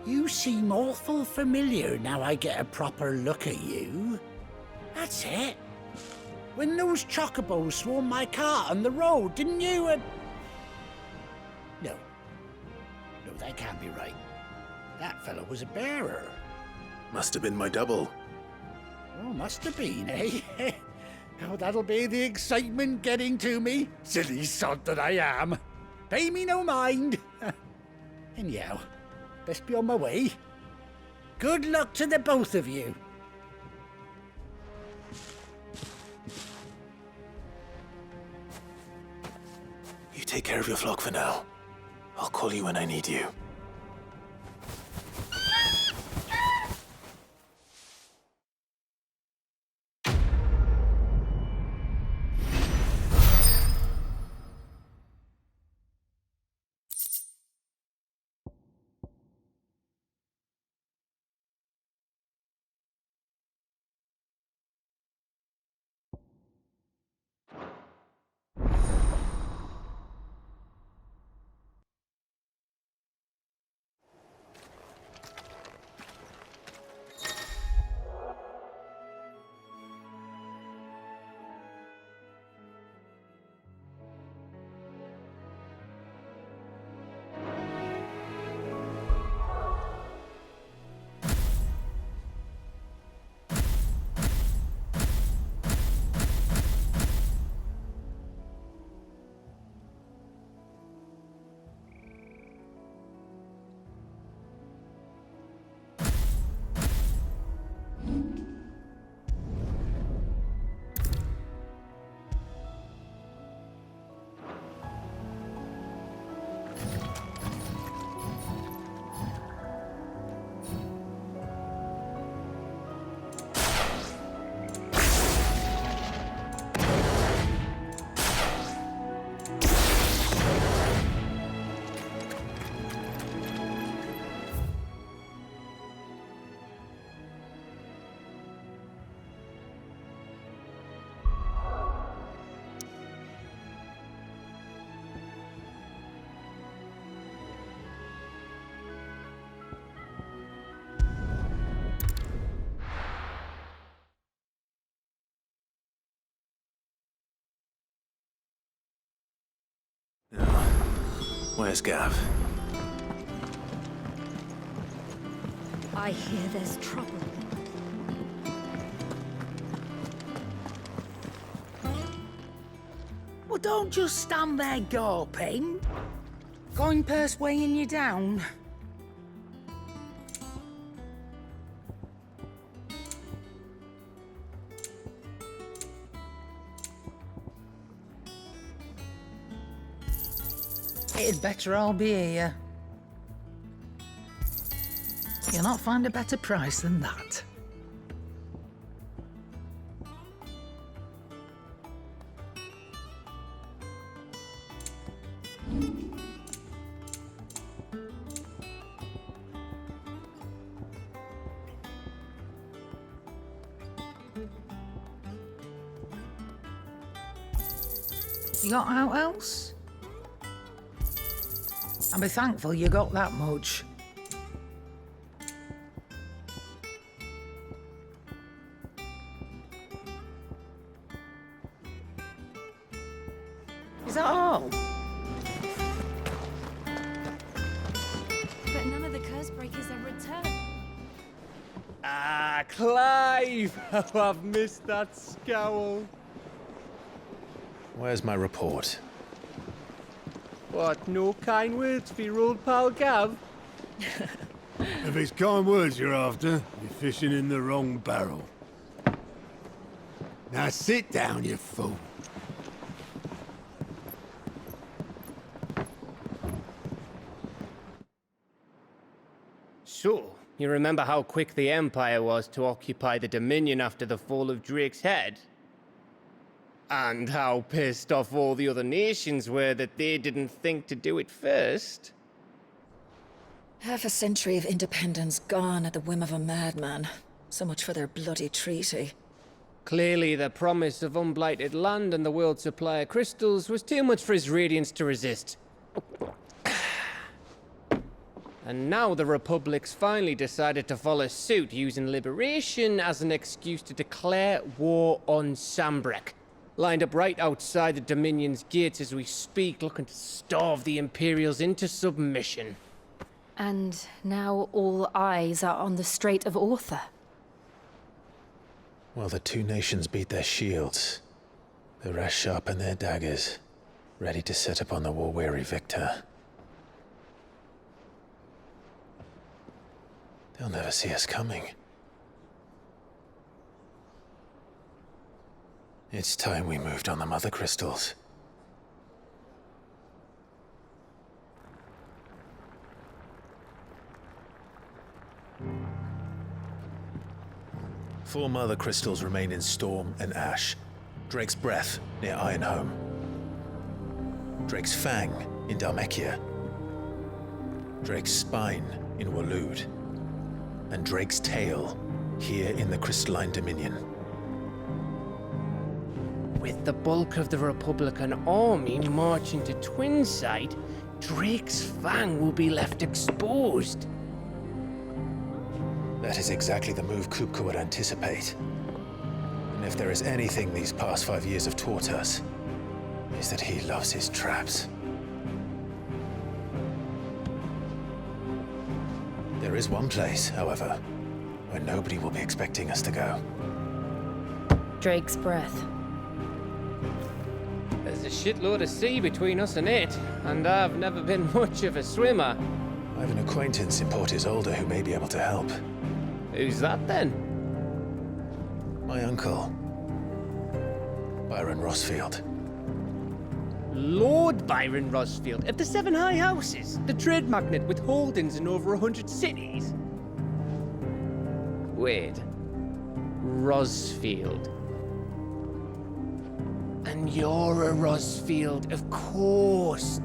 You seem awful familiar now I get a proper look at you. That's it. When those chocobos swarmed my cart on the road, didn't you? No, that can't be right. That fellow was a bearer. Must have been my double. Oh, must have been, eh? Oh, that'll be the excitement getting to me. Silly sod that I am. Pay me no mind. Anyhow, best be on my way. Good luck to the both of you. You take care of your flock for now. I'll call you when I need you. Where's Gav? I hear there's trouble. Well, don't just stand there gawping. Coin purse weighing you down. It'd better all be here. You'll not find a better price than that. You got out else? And be thankful you got that much. Is that all? But none of the curse breakers have returned. Ah, Clive! Oh, I've missed that scowl. Where's my report? What, no kind words for your old pal Gav? If it's kind words you're after, you're fishing in the wrong barrel. Now sit down, you fool. So, you remember how quick the Empire was to occupy the Dominion after the fall of Drake's Head? And how pissed off all the other nations were that they didn't think to do it first? Half a century of independence gone at the whim of a madman. So much for their bloody treaty. Clearly, the promise of unblighted land and the world's supply of crystals was too much for his radiance to resist. And now the Republic's finally decided to follow suit, using liberation as an excuse to declare war on Sambrek. Lined up right outside the Dominion's gates as we speak, looking to starve the Imperials into submission. And now all eyes are on the Strait of Author. Well, the two nations beat their shields. The rest sharpen their daggers, ready to set upon the war-weary victor. They'll never see us coming. It's time we moved on the Mother Crystals. Four Mother Crystals remain in Storm and Ash. Drake's Breath near Ironhome. Drake's Fang in Dhalmekia. Drake's Spine in Waloed. And Drake's Tail here in the Crystalline Dominion. With the bulk of the Republican army marching to Twinside, Drake's Fang will be left exposed. That is exactly the move Kupka would anticipate. And if there is anything these past 5 years have taught us, is that he loves his traps. There is one place, however, where nobody will be expecting us to go. Drake's Breath. There's a shitload of sea between us and it, and I've never been much of a swimmer. I have an acquaintance in Port Isolde who may be able to help. Who's that then? My uncle, Byron Rosfield. Lord Byron Rosfield of the Seven High Houses, the trade magnate with holdings in over 100 cities. Wait, Rosfield. And you're a Rosfield, of course.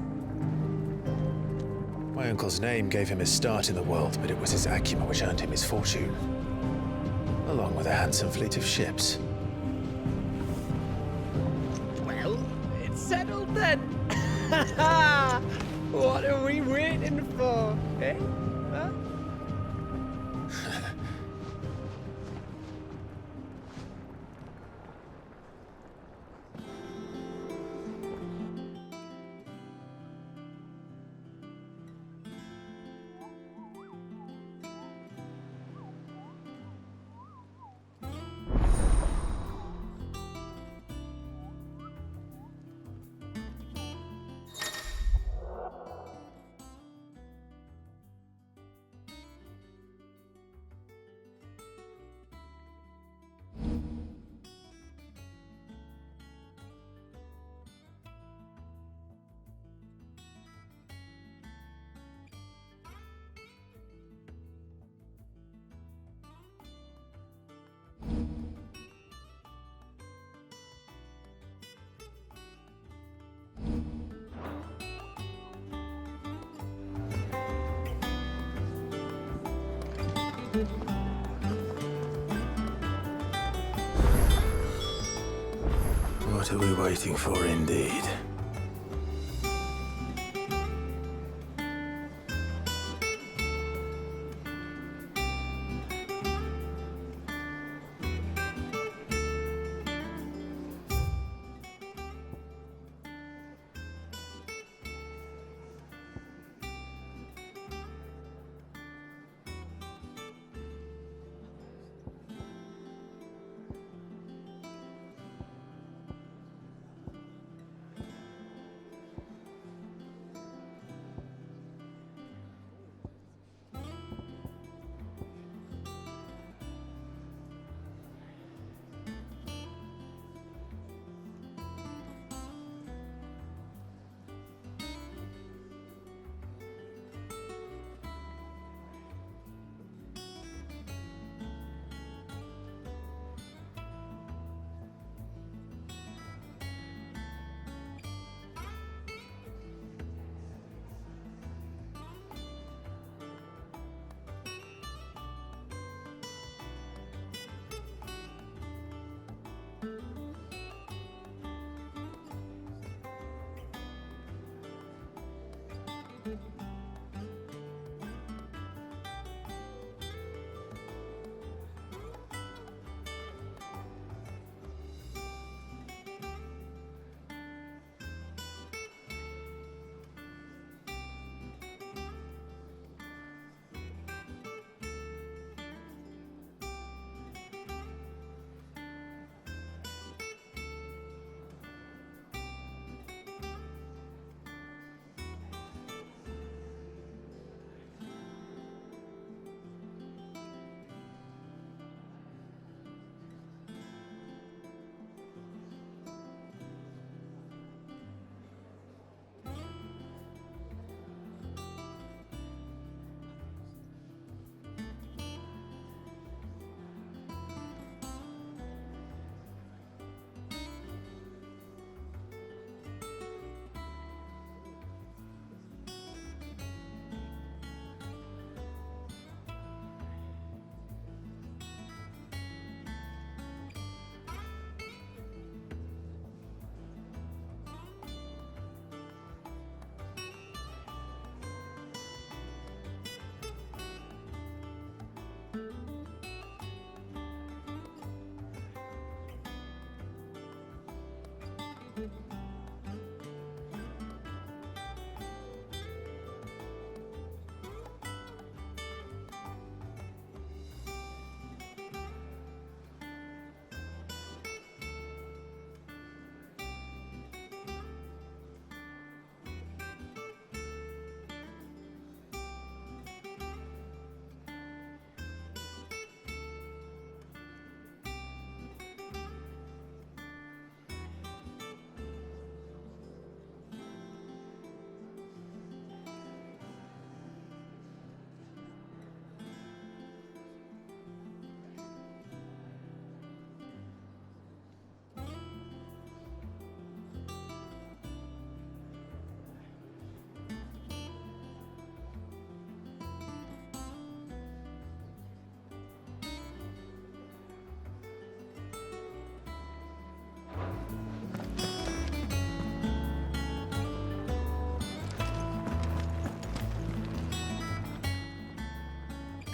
My uncle's name gave him his start in the world, but it was his acumen which earned him his fortune, along with a handsome fleet of ships. Well, it's settled then. What are we waiting for, eh? Huh? What are we waiting for, indeed?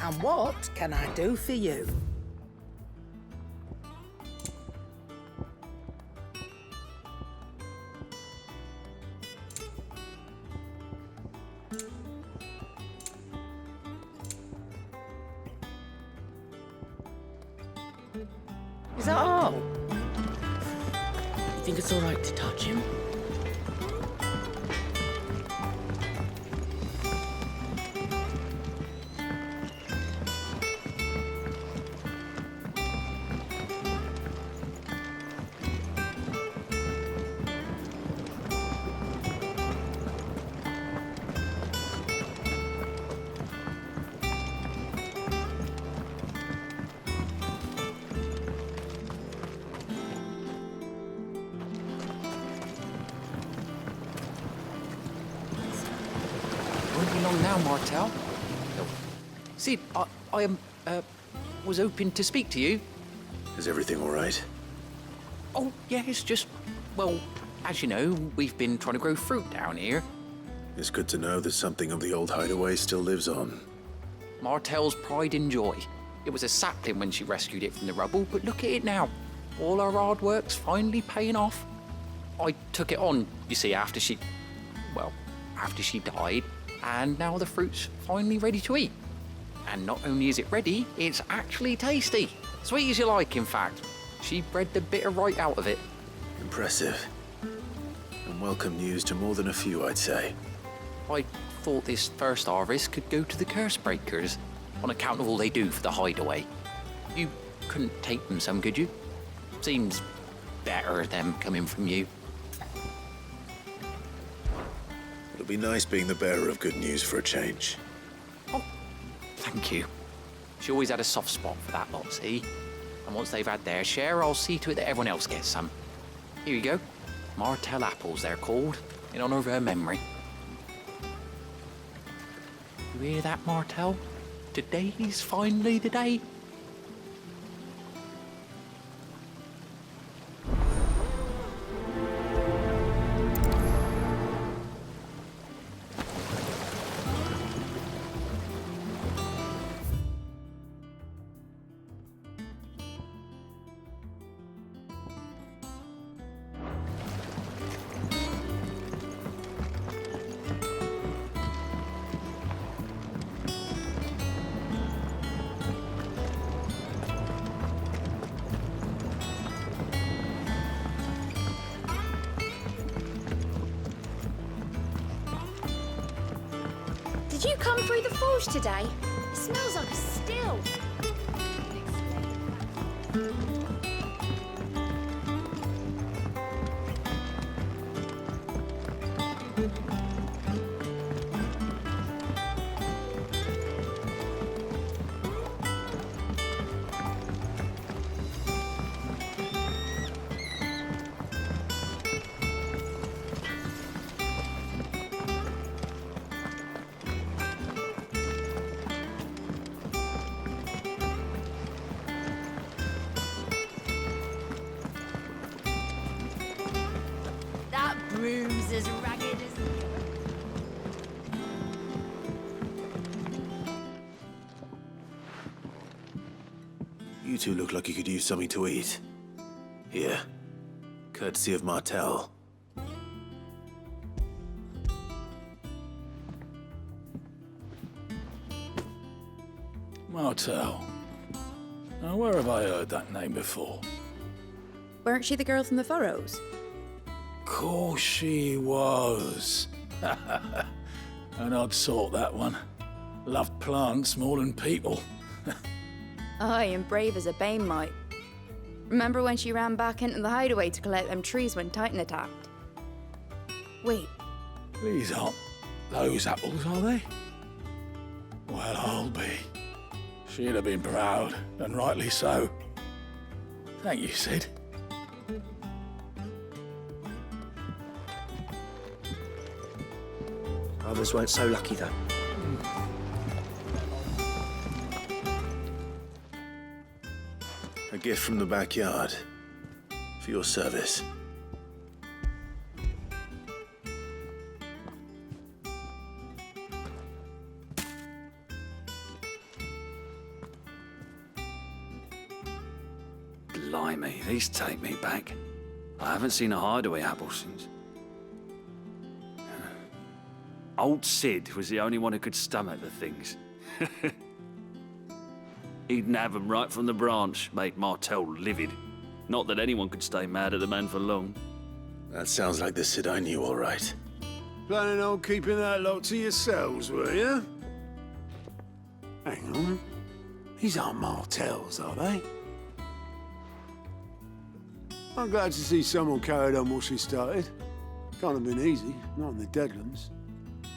And what can I do for you? Is that all? You think it's all right to touch him? Won't be long now, Martel. Sid, I am Was hoping to speak to you. Is everything all right? Oh, yeah, it's just... Well, as you know, we've been trying to grow fruit down here. It's good to know that something of the old hideaway still lives on. Martell's pride and joy. It was a sapling when she rescued it from the rubble, but look at it now. All our hard work's finally paying off. I took it on, you see, after she died, and now the fruit's finally ready to eat. And not only is it ready, it's actually tasty. Sweet as you like, in fact. She bred the bitter right out of it. Impressive. And welcome news to more than a few, I'd say. I thought this first harvest could go to the curse breakers, on account of all they do for the hideaway. You couldn't take them some, could you? Seems better them coming from you. It'll be nice being the bearer of good news for a change. Oh, thank you. She always had a soft spot for that lot, see? And once they've had their share, I'll see to it that everyone else gets some. Here you go. Martell apples, they're called, in honor of her memory. You hear that, Martell? Today's finally the day. Did you come through the forge today? It smells like a still. That broom's as ragged as... You two look like you could use something to eat. Here. Courtesy of Martell. Martell. Now, where have I heard that name before? Weren't she the girl from the Furrows? Course she was. An odd sort, that one. Loved plants more than people. Aye, and brave as a bane might. Remember when she ran back into the hideaway to collect them trees when Titan attacked? Wait, These aren't those apples, are they? Well, I'll be. She'd have been proud, and rightly so. Thank you, Sid. Others weren't so lucky, though. A gift from the backyard. For your service. Blimey, these take me back. I haven't seen a hideaway apple since. Old Sid was the only one who could stomach the things. He'd nab 'em right from the branch, made Martell livid. Not that anyone could stay mad at the man for long. That sounds like the Sid I knew, all right. Planning on keeping that lot to yourselves, were you? Hang on. These aren't Martells, are they? I'm glad to see someone carried on what she started. Can't have been easy, not in the Deadlands.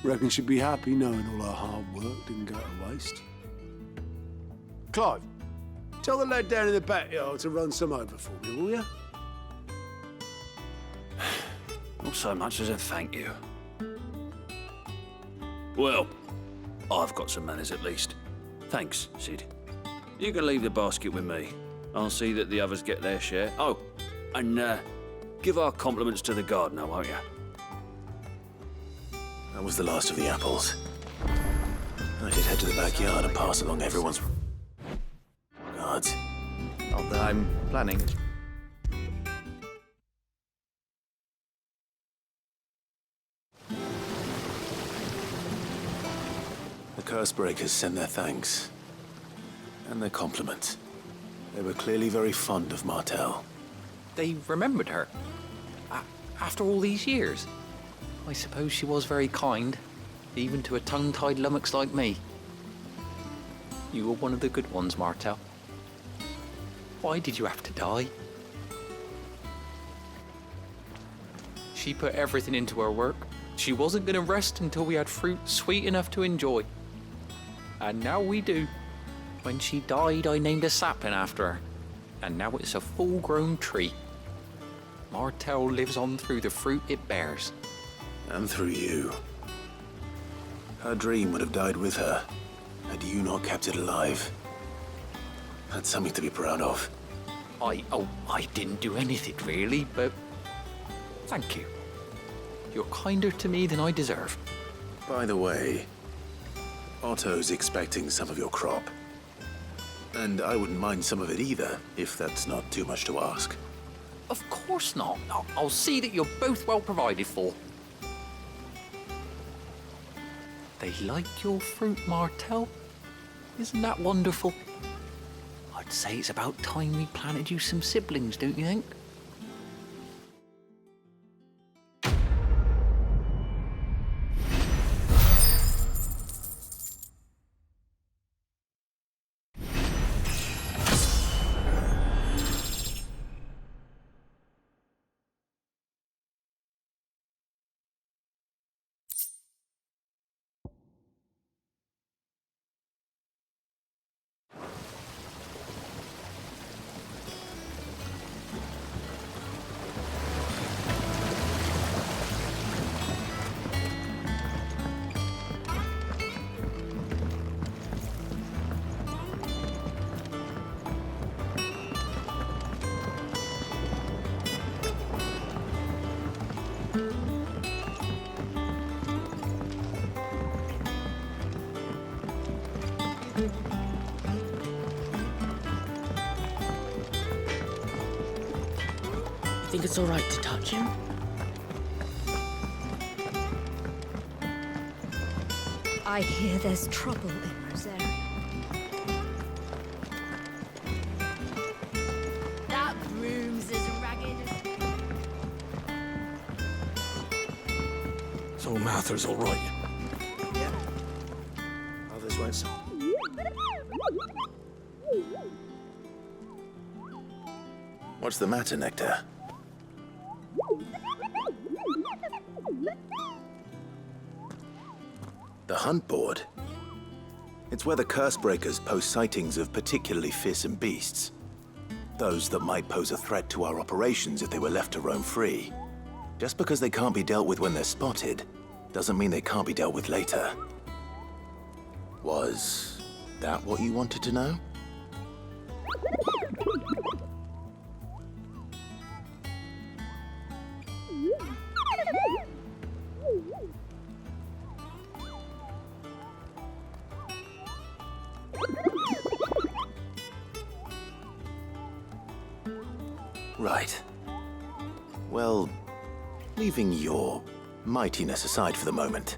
Reckon she'd be happy knowing all her hard work didn't go to waste. Clive, tell the lad down in the backyard to run some over for me, will you? Not so much as a thank you. Well, I've got some manners at least. Thanks, Sid. You can leave the basket with me. I'll see that the others get their share. Oh, and give our compliments to the gardener, won't you? That was the last of the apples. I should head to the backyard and pass along everyone's regards. Not that I'm planning. The Cursebreakers send their thanks. And their compliments. They were clearly very fond of Martel. They remembered her. After all these years. I suppose she was very kind, even to a tongue-tied lummox like me. You were one of the good ones, Martel. Why did you have to die? She put everything into her work. She wasn't going to rest until we had fruit sweet enough to enjoy. And now we do. When she died, I named a sapling after her. And now it's a full-grown tree. Martel lives on through the fruit it bears. And through you. Her dream would have died with her, had you not kept it alive. That's something to be proud of. I didn't do anything really, but thank you. You're kinder to me than I deserve. By the way, Otto's expecting some of your crop. And I wouldn't mind some of it either, if that's not too much to ask. Of course not. I'll see that you're both well provided for. They like your fruit, Martel. Isn't that wonderful? I'd say it's about time we planted you some siblings, don't you think? Think it's all right to touch him? I hear there's trouble in Rosaria. That room's as ragged as... So Martha's all right. Yeah. Others won't say. What's the matter, Nectar? The hunt board? It's where the Cursebreakers post sightings of particularly fearsome beasts. Those that might pose a threat to our operations if they were left to roam free. Just because they can't be dealt with when they're spotted, doesn't mean they can't be dealt with later. Was that what you wanted to know? Right. Well, leaving your mightiness aside for the moment,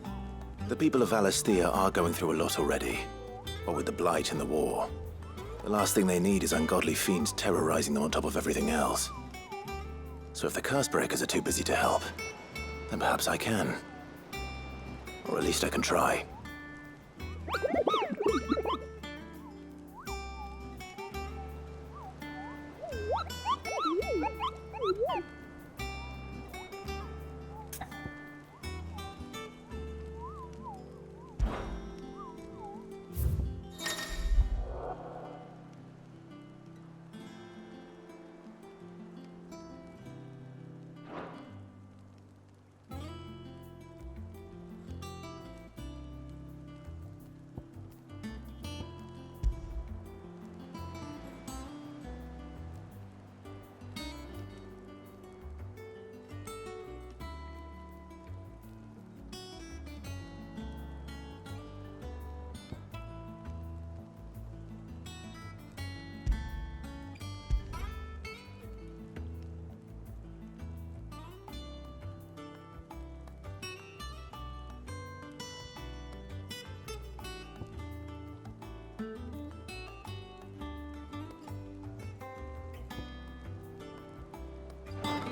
the people of Valisthea are going through a lot already. What with the Blight and the war. The last thing they need is ungodly fiends terrorizing them on top of everything else. So if the Cursebreakers are too busy to help, then perhaps I can. Or at least I can try.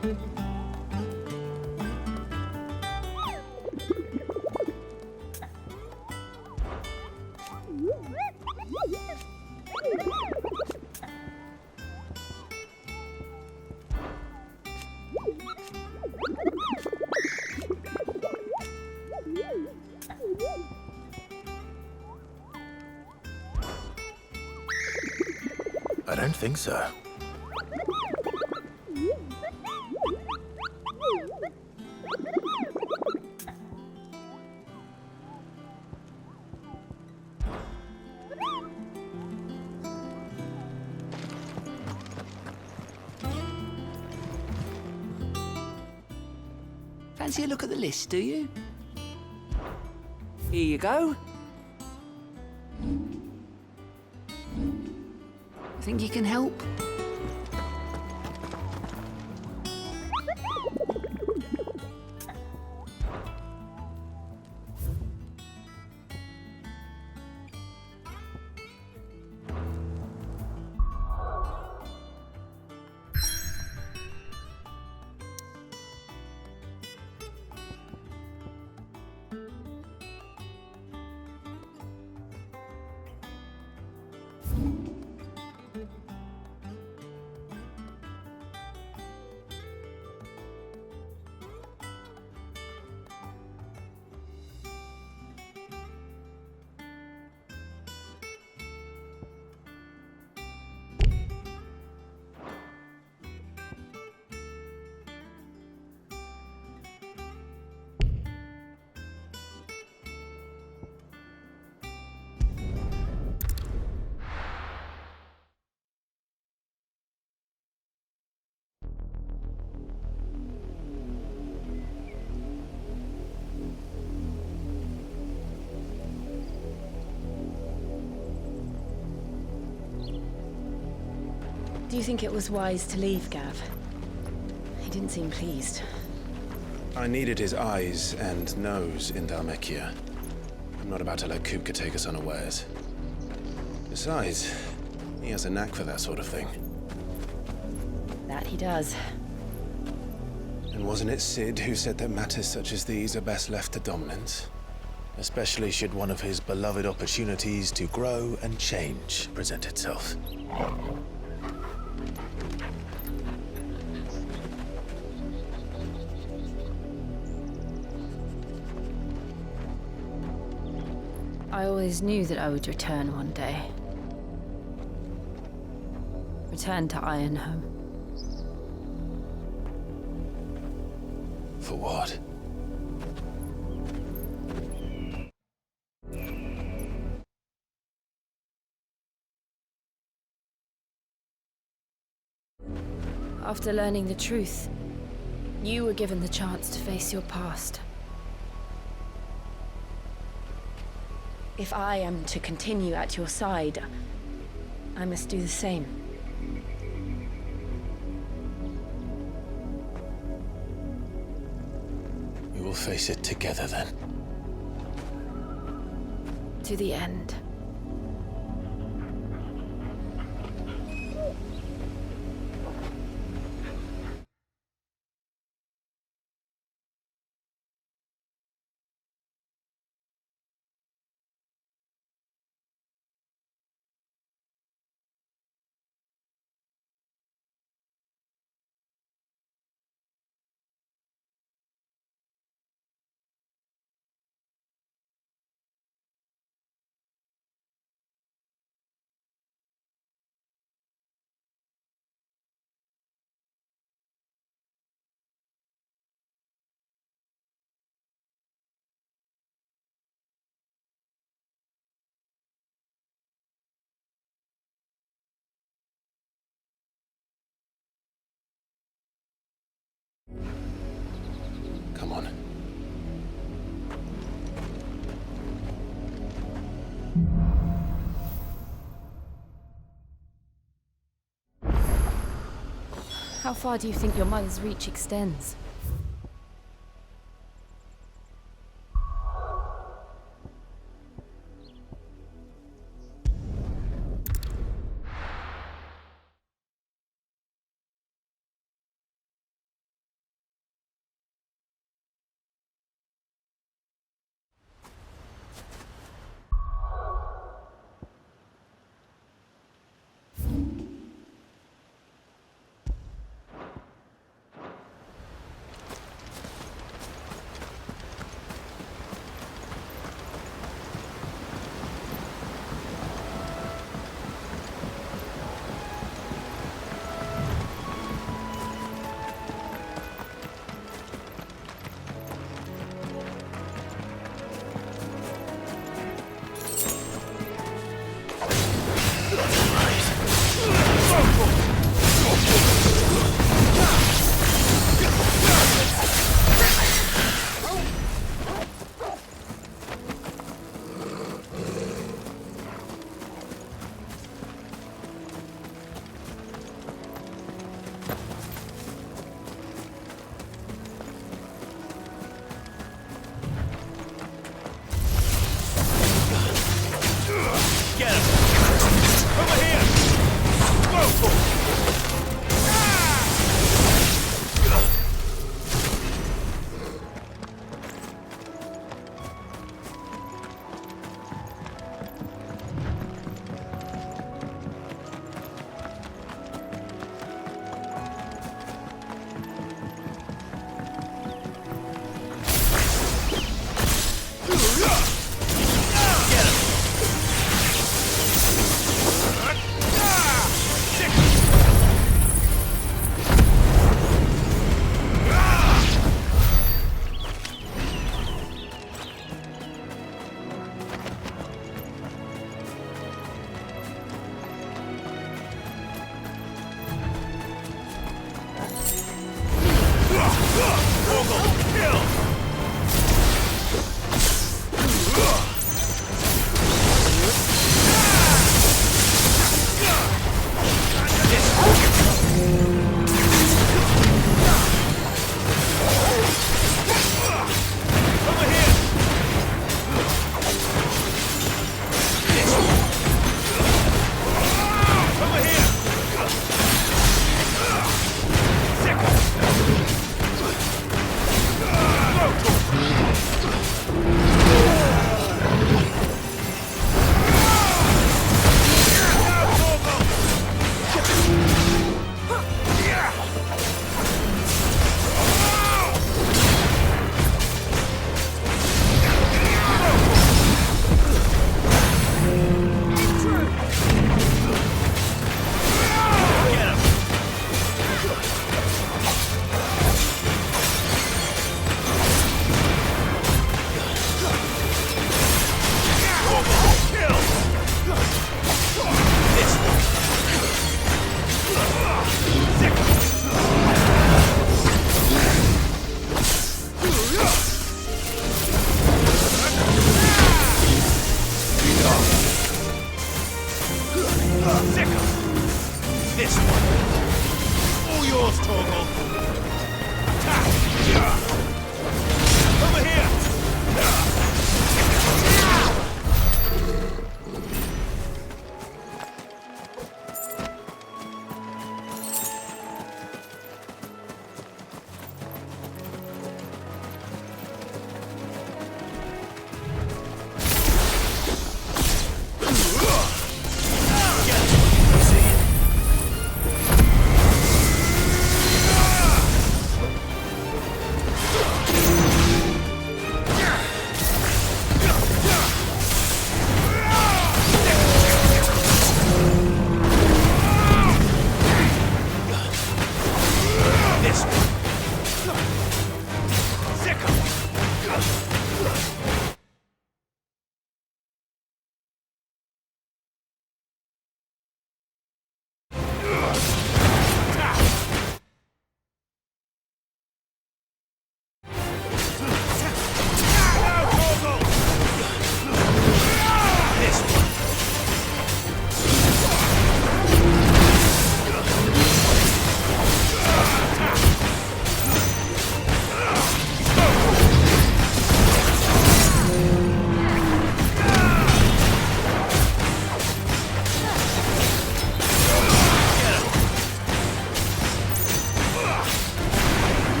I don't think so. Fancy a look at the list, do you? Here you go. Think you can help? Do you think it was wise to leave, Gav? He didn't seem pleased. I needed his eyes and nose in Dhalmekia. I'm not about to let Kupka take us unawares. Besides, he has a knack for that sort of thing. That he does. And wasn't it Sid who said that matters such as these are best left to dominance? Especially should one of his beloved opportunities to grow and change present itself. I always knew that I would return one day. Return to Ironhome. For what? After learning the truth, you were given the chance to face your past. If I am to continue at your side, I must do the same. We will face it together then. To the end. Come on. How far do you think your mother's reach extends?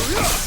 Farewell.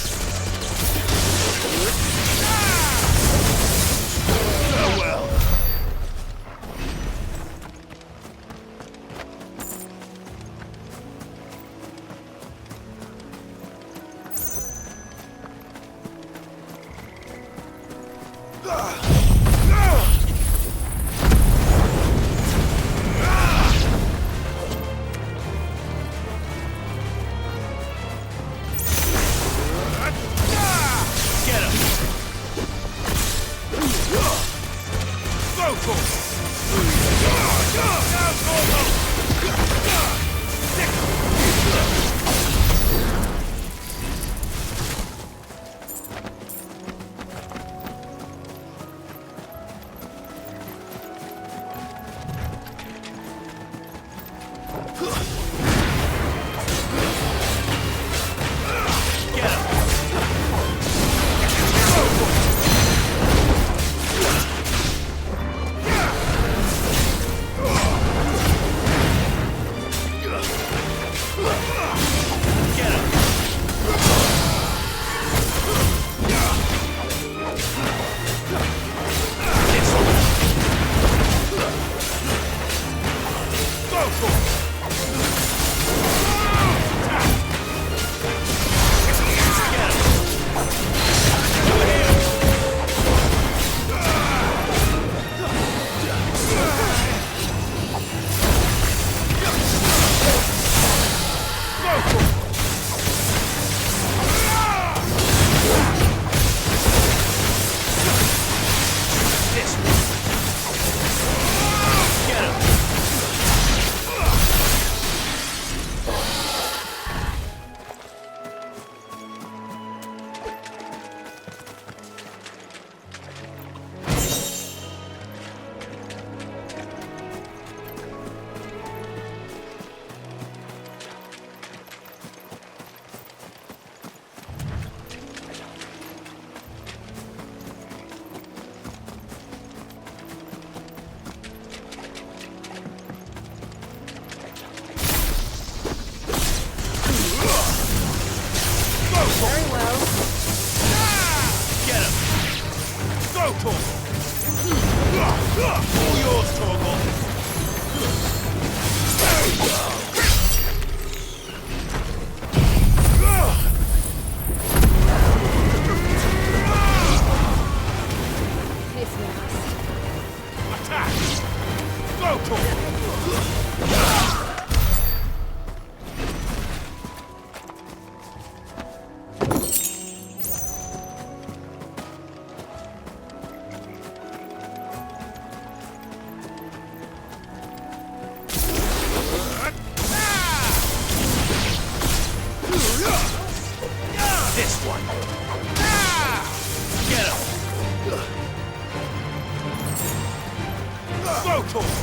Very well. Get him! Go, Torgal! All yours, Torgal! Attack! Go, Torgal! This one. Get him. Go, Torgal.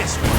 this one.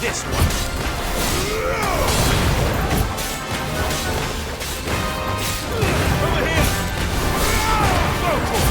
this one. Over here. Go for it.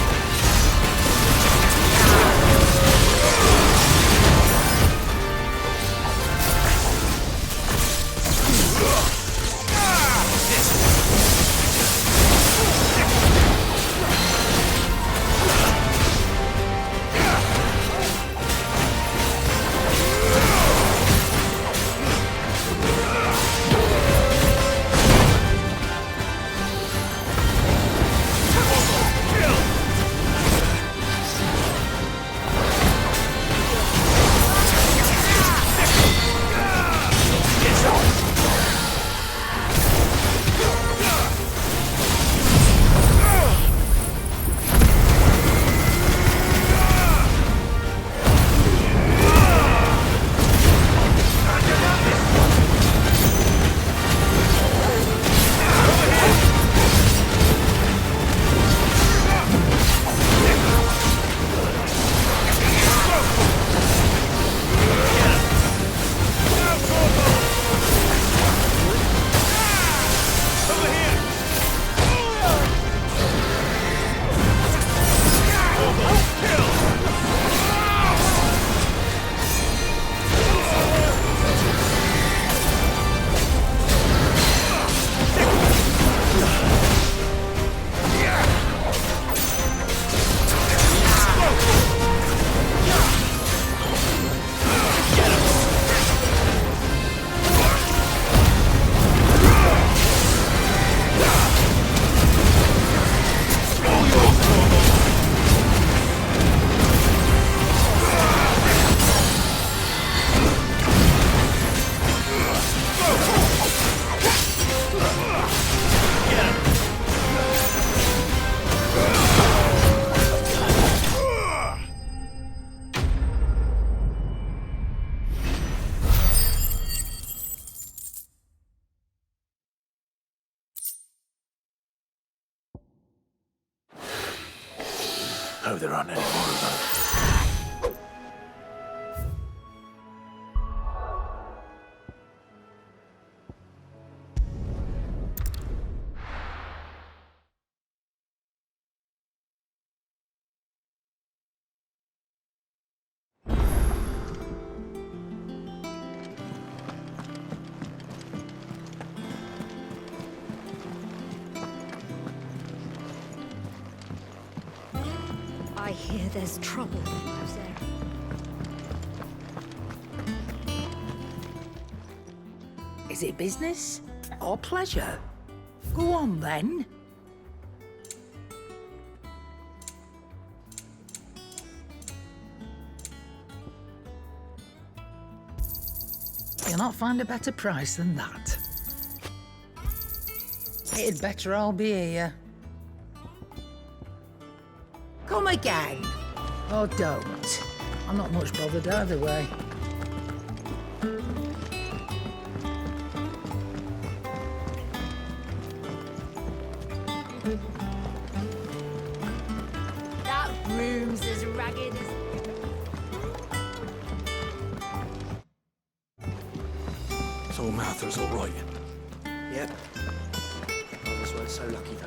Hope there aren't any more of them. I hear there's trouble in Rosé. Is it business or pleasure? Go on then. You'll not find a better price than that. It'd better all be here. Come again. Or don't. I'm not much bothered either way. That room's as ragged as... So Martha's all right. Yep. I was so lucky though.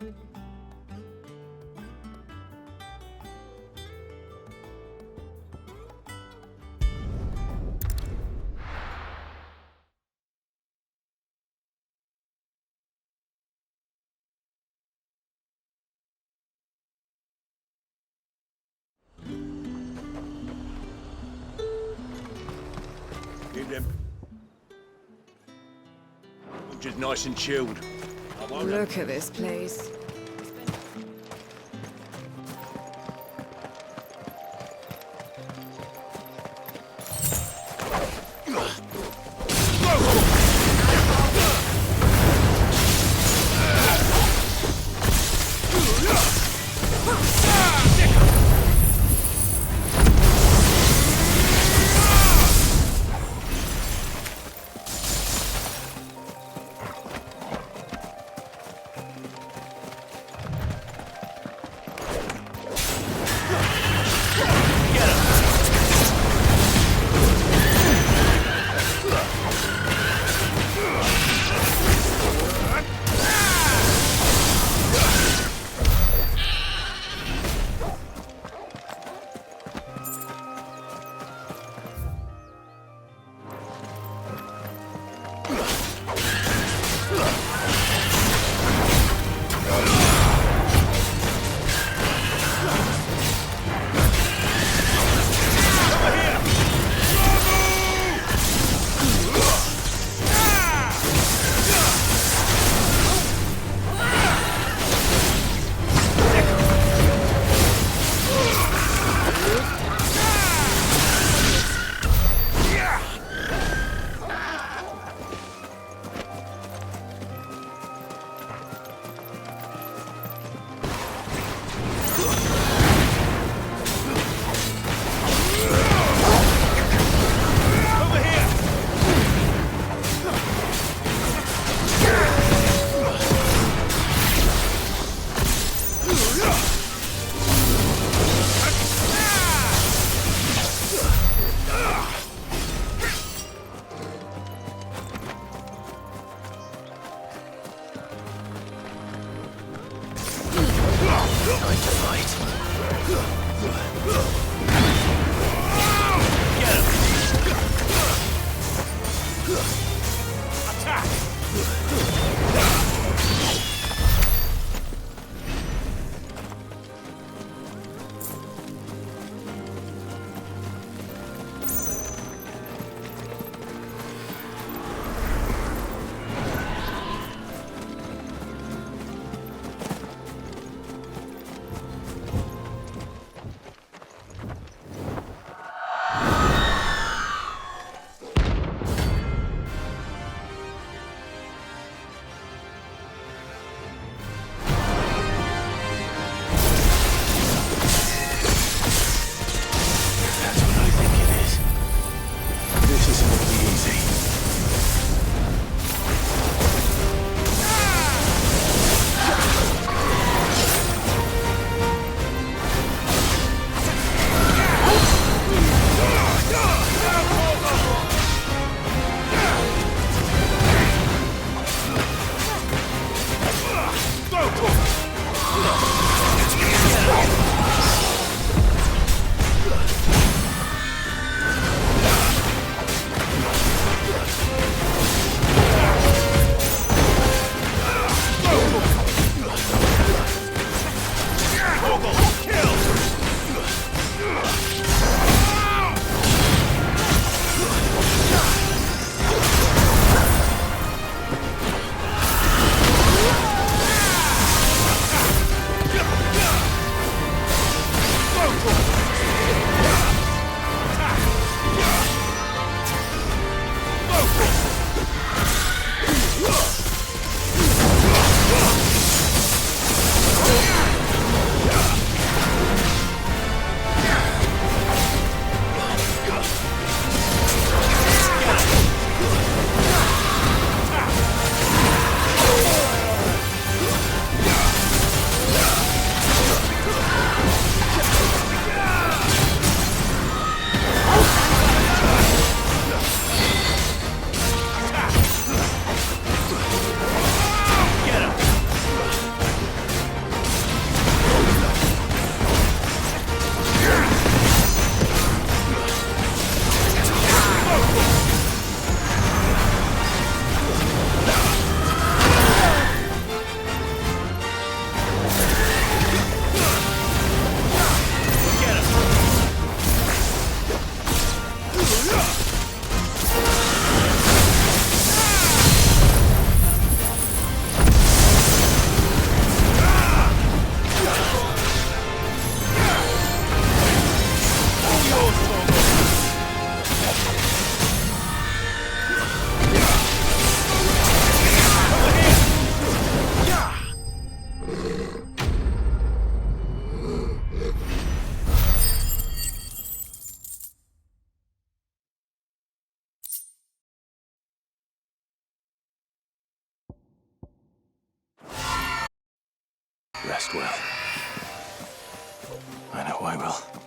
Keep them. Just nice and chilled. I won't Look at this place. Rest well. I know I will.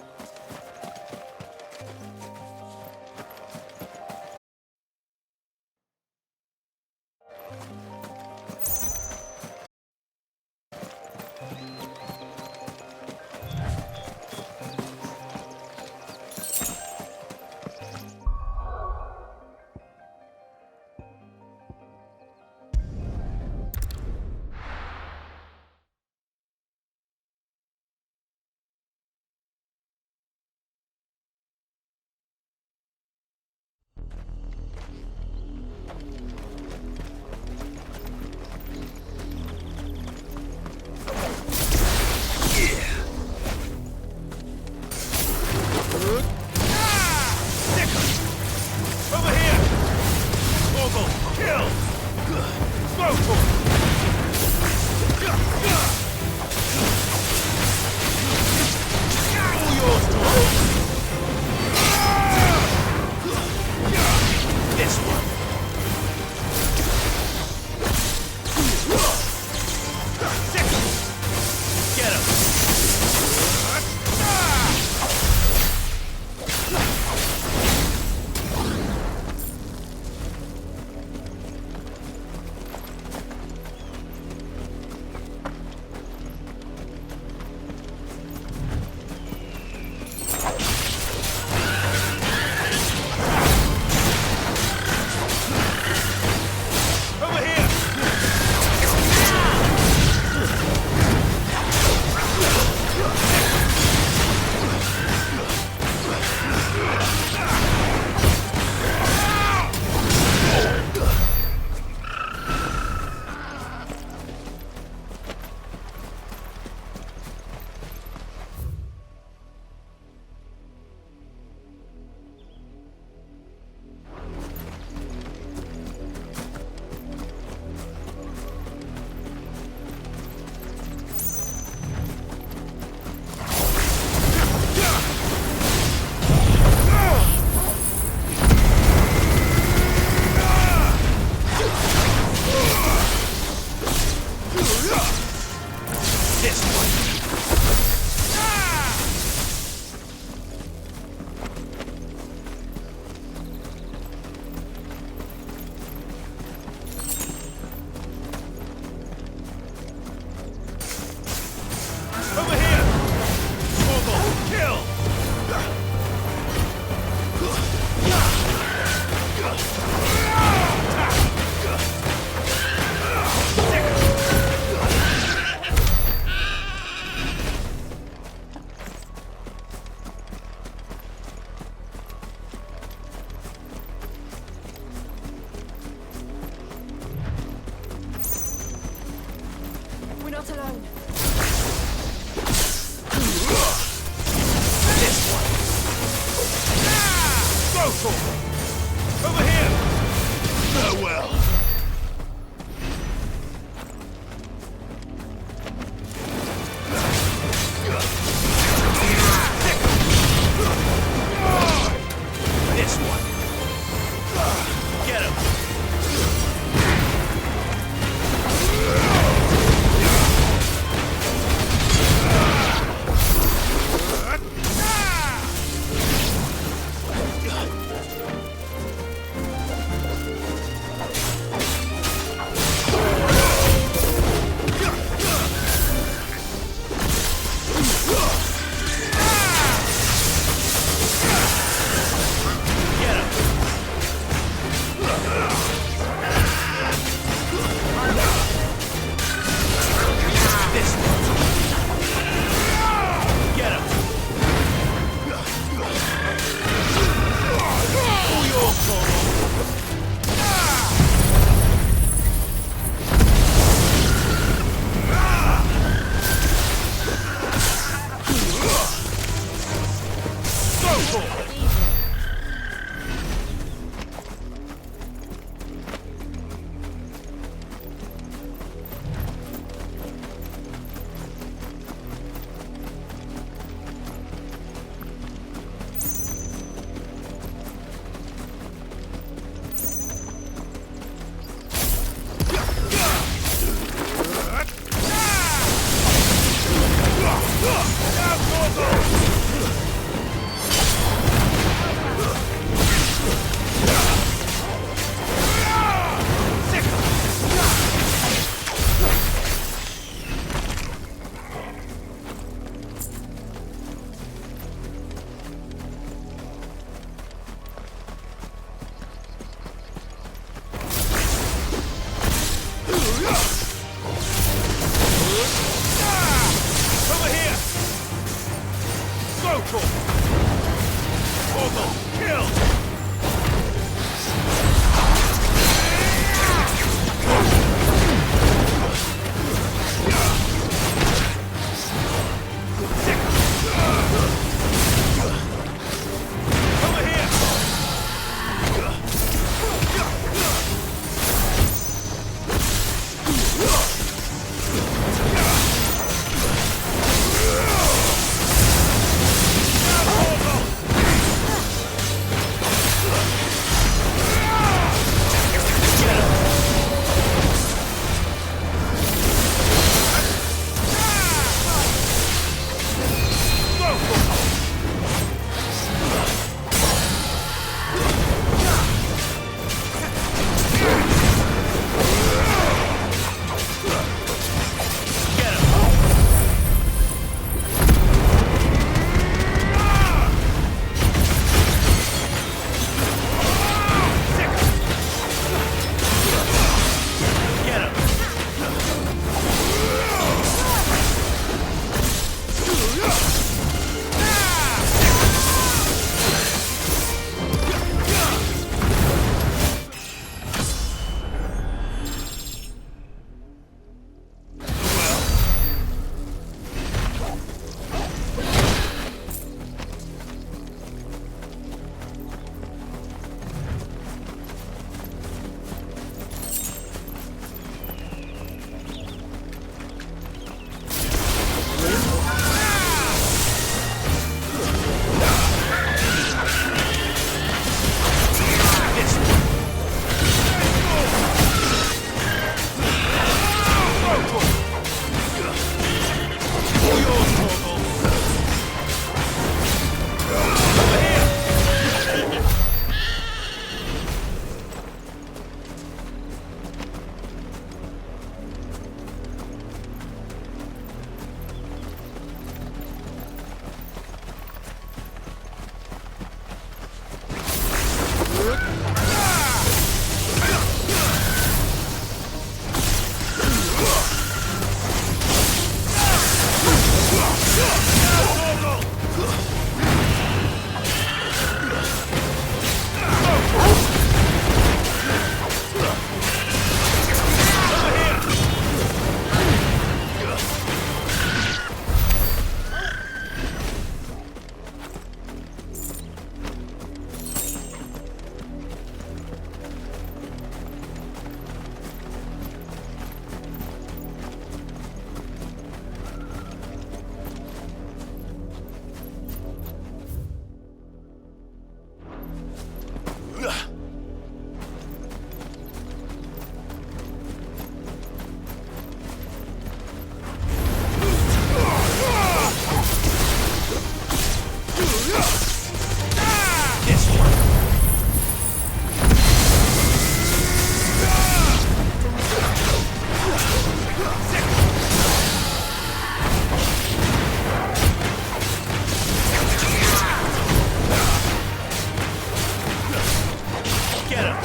Get him!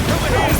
Over here!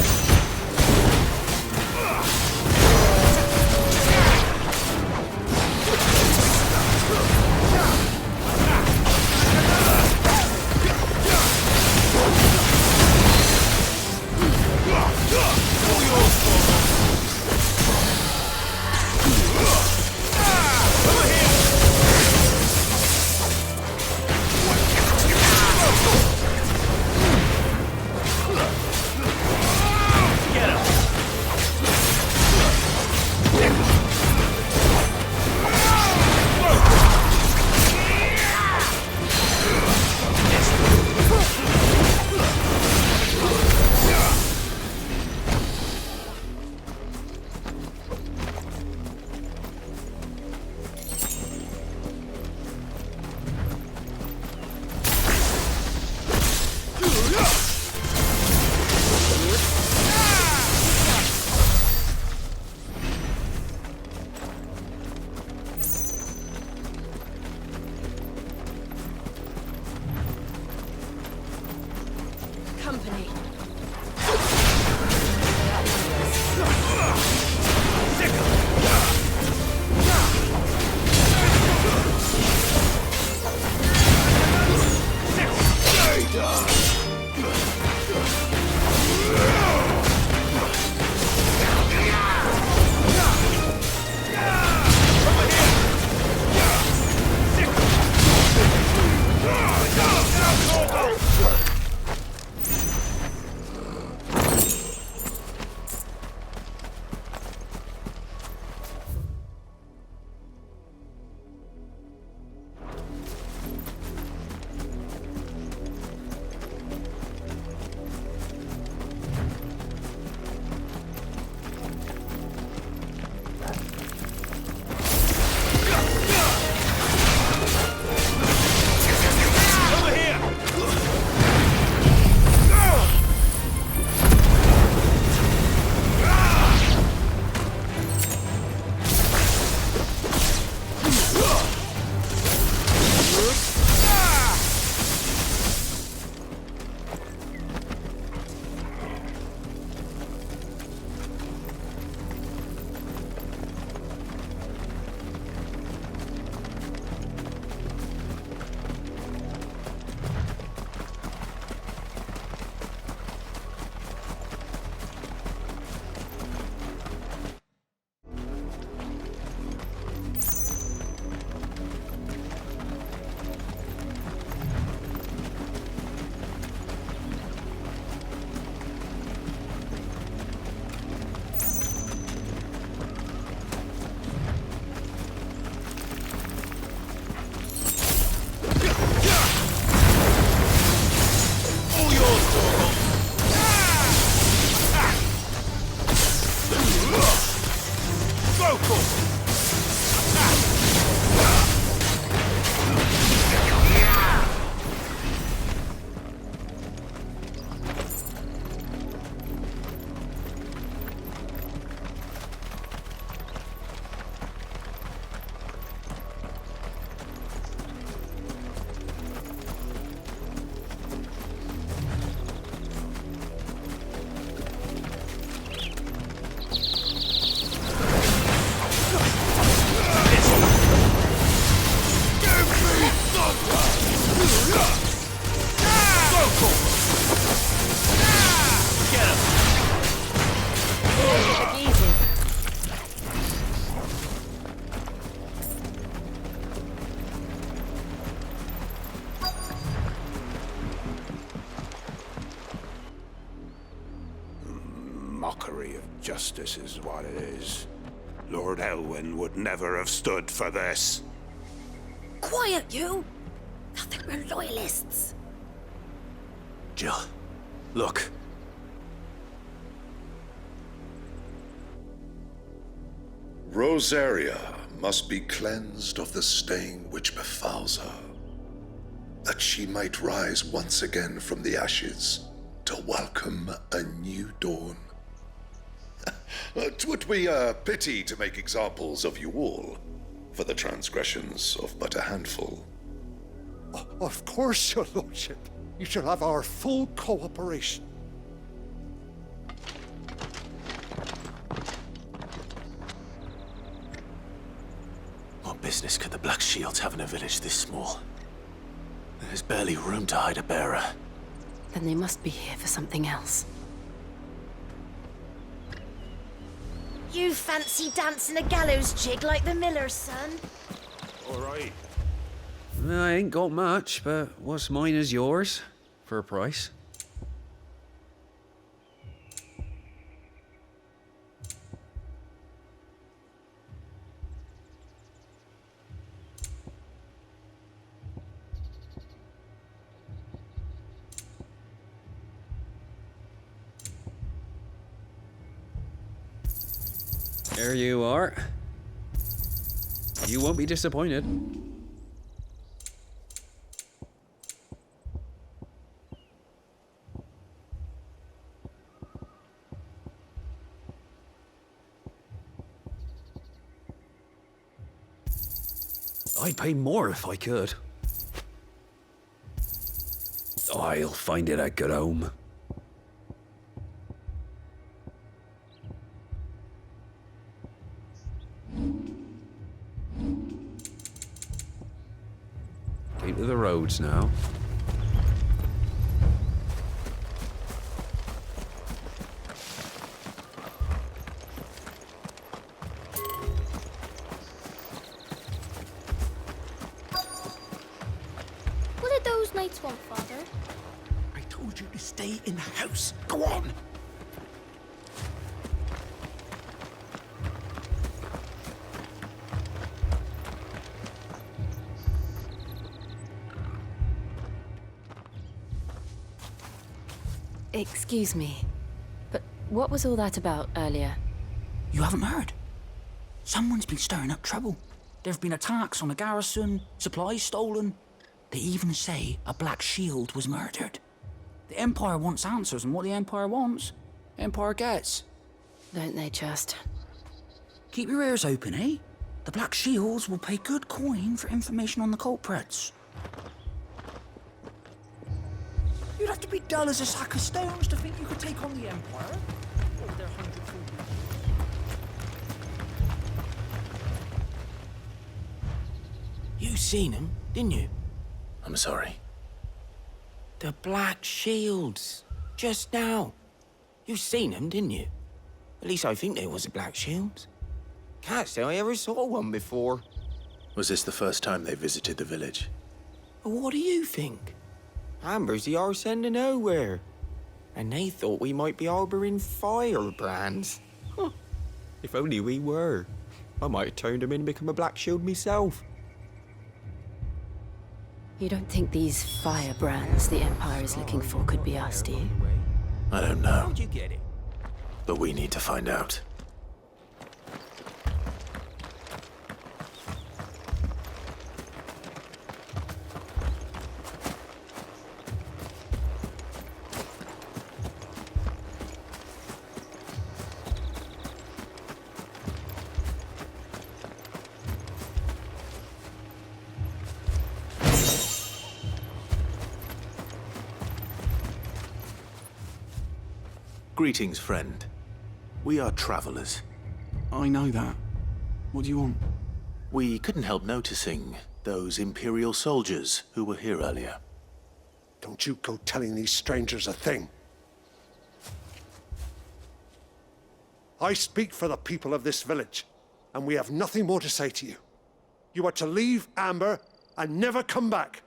Company. Mockery of justice is what it is. Lord Elwyn would never have stood for this. Quiet, you! I think we're loyalists. Jill, look. Rosaria must be cleansed of the stain which befouls her, that she might rise once again from the ashes to welcome a new dawn. 'Twould be a pity to make examples of you all, for the transgressions of but a handful. Of course, your lordship. You shall have our full cooperation. What business could the Black Shields have in a village this small? There's barely room to hide a bearer. Then they must be here for something else. You fancy dancing a gallows jig like the miller's son? All right. I ain't got much, but what's mine is yours, for a price. There you are. You won't be disappointed. I'd pay more if I could. I'll find it at good home. Keep to the roads now. What did those knights want, Father? I told you to stay in the house. Go on. Excuse me, but what was all that about earlier? You haven't heard? Someone's been stirring up trouble. There have been attacks on the garrison, supplies stolen. They even say a Black Shield was murdered. The Empire wants answers, and what the Empire wants, Empire gets. Don't they just? Keep your ears open, eh? The Black Shields will pay good coin for information on the culprits. You'd have to be dull as a sack of stones to think you could take on the Empire. Or their 100 soldiers. You seen them, didn't you? I'm sorry. The Black Shields. Just now. You seen them, didn't you? At least I think there was a Black Shield. Can't say I ever saw one before. Was this the first time they visited the village? What do you think? Amber's the arse end of nowhere. And they thought we might be harbouring firebrands. Huh. If only we were. I might have turned them in and become a Black Shield myself. You don't think these firebrands the Empire is looking for could be us, do you? I don't know. How'd you get it? But we need to find out. Greetings, friend. We are travelers. I know that. What do you want? We couldn't help noticing those Imperial soldiers who were here earlier. Don't you go telling these strangers a thing. I speak for the people of this village, and we have nothing more to say to you. You are to leave Amber and never come back.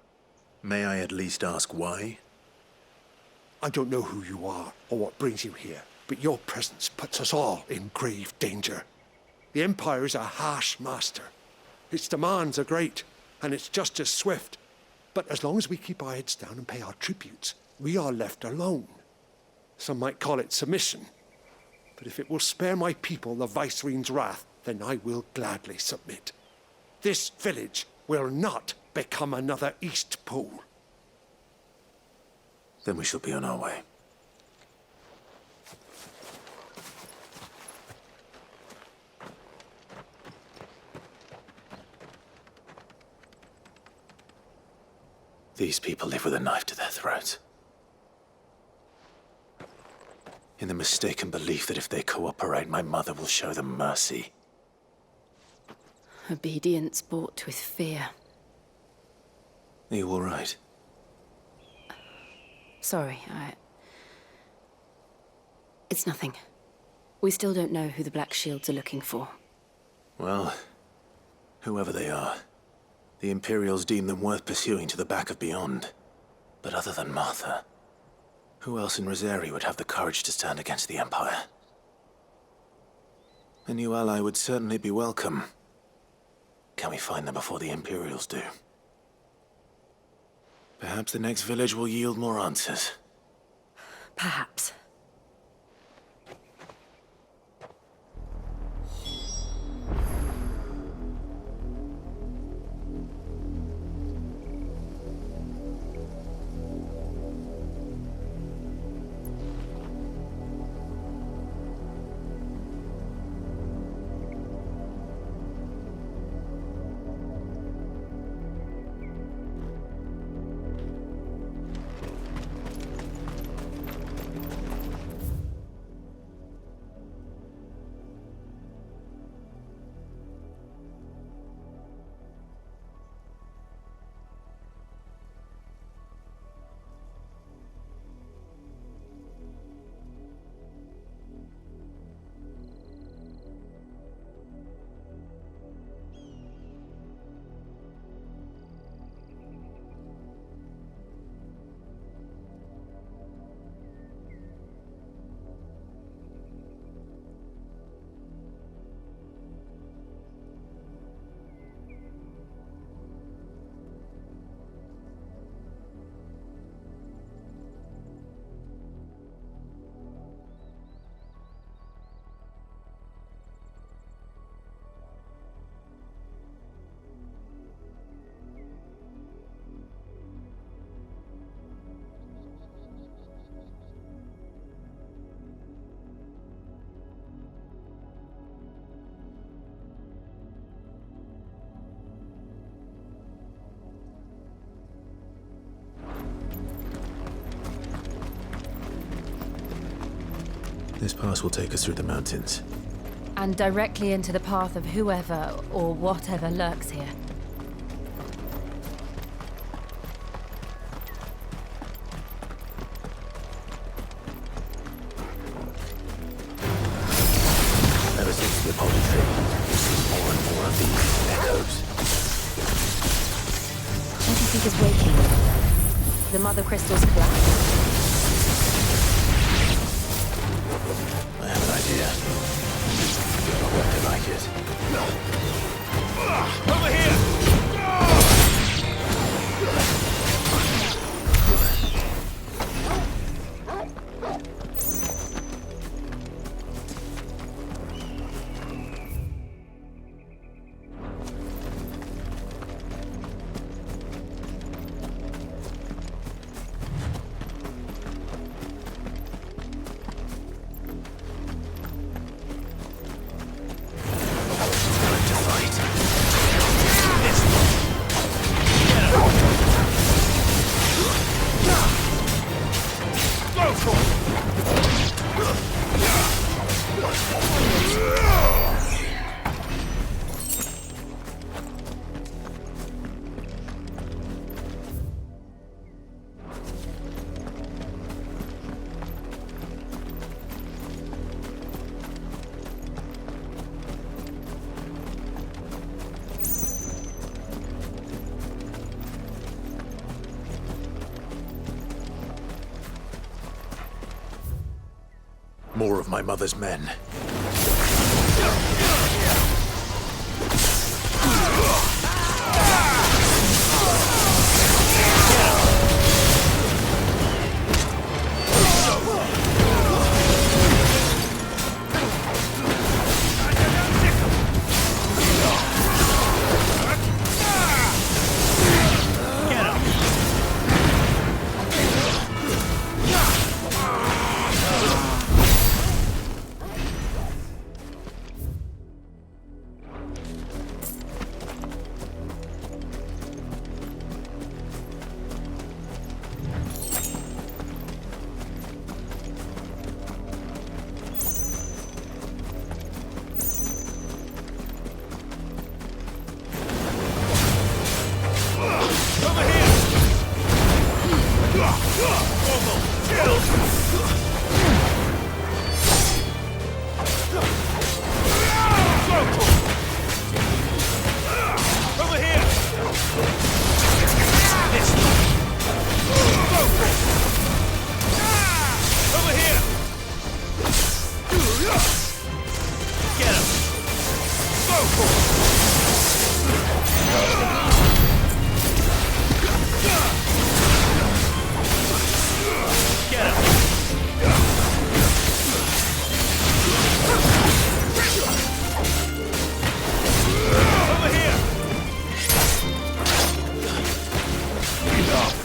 May I at least ask why? I don't know who you are or what brings you here, but your presence puts us all in grave danger. The Empire is a harsh master. Its demands are great, and its justice swift. But as long as we keep our heads down and pay our tributes, we are left alone. Some might call it submission. But if it will spare my people the Viceroy's wrath, then I will gladly submit. This village will not become another Eastpool. Then we shall be on our way. These people live with a knife to their throats. In the mistaken belief that if they cooperate, my mother will show them mercy. Obedience bought with fear. Are you all right? Sorry, It's nothing. We still don't know who the Black Shields are looking for. Well, whoever they are, the Imperials deem them worth pursuing to the back of beyond. But other than Martha, who else in Rosari would have the courage to stand against the Empire? A new ally would certainly be welcome. Can we find them before the Imperials do? Perhaps the next village will yield more answers. Perhaps. This pass will take us through the mountains. And directly into the path of whoever or whatever lurks here. Ever since the Apollo trip, we've seen more and more of these echoes. What do you think is waking? The Mother Crystal's collapse? I have an idea. You're not going to like it. Over here! More of my mother's men. Over here! This way! Over here! Get him! Go for it! Get him! Over here! Enough!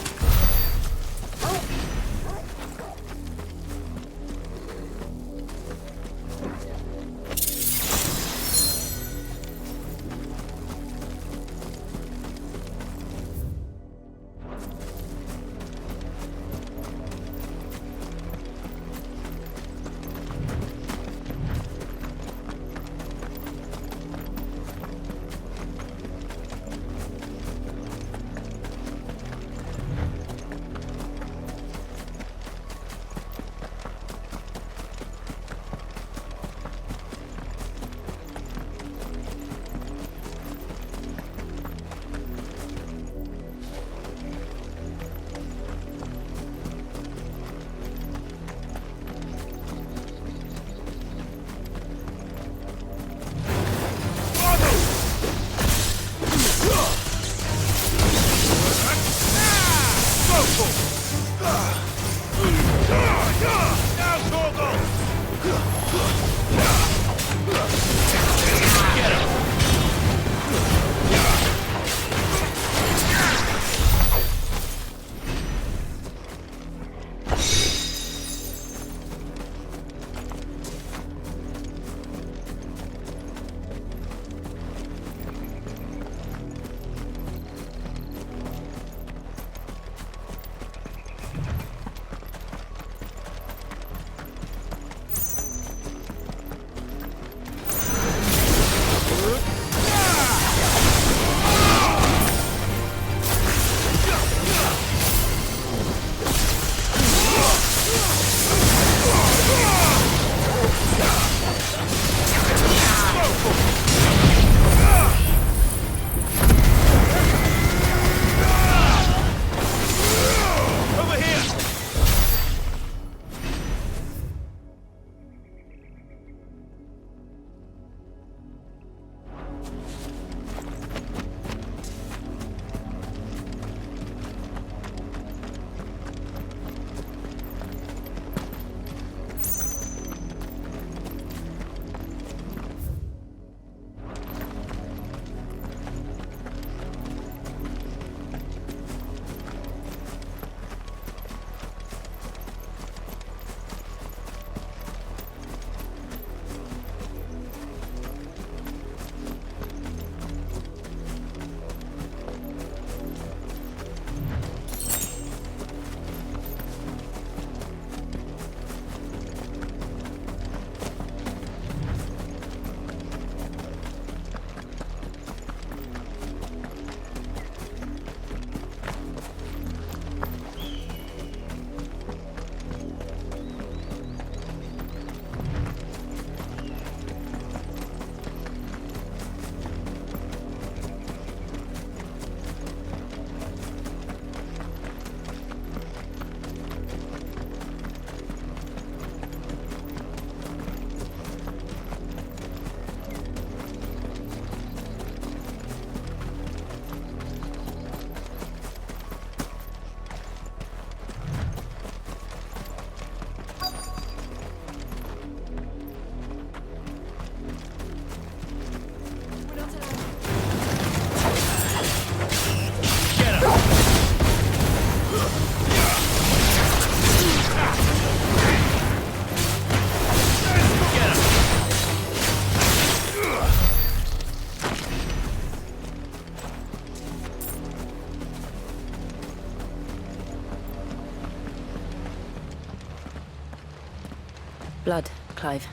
Blood, Clive.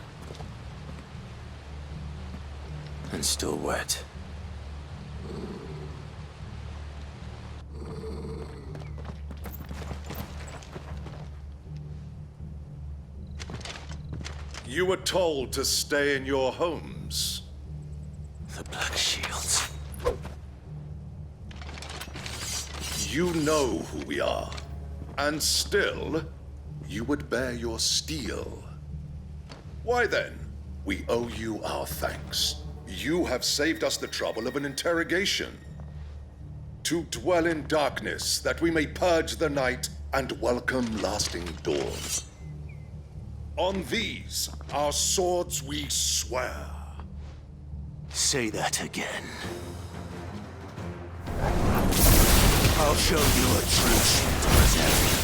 And still wet. You were told to stay in your homes. The Black Shields. You know who we are. And still, you would bear your steel. Why then, we owe you our thanks. You have saved us the trouble of an interrogation. To dwell in darkness, that we may purge the night and welcome lasting dawn. On these, our swords we swear. Say that again. I'll show you a true shield Reserve.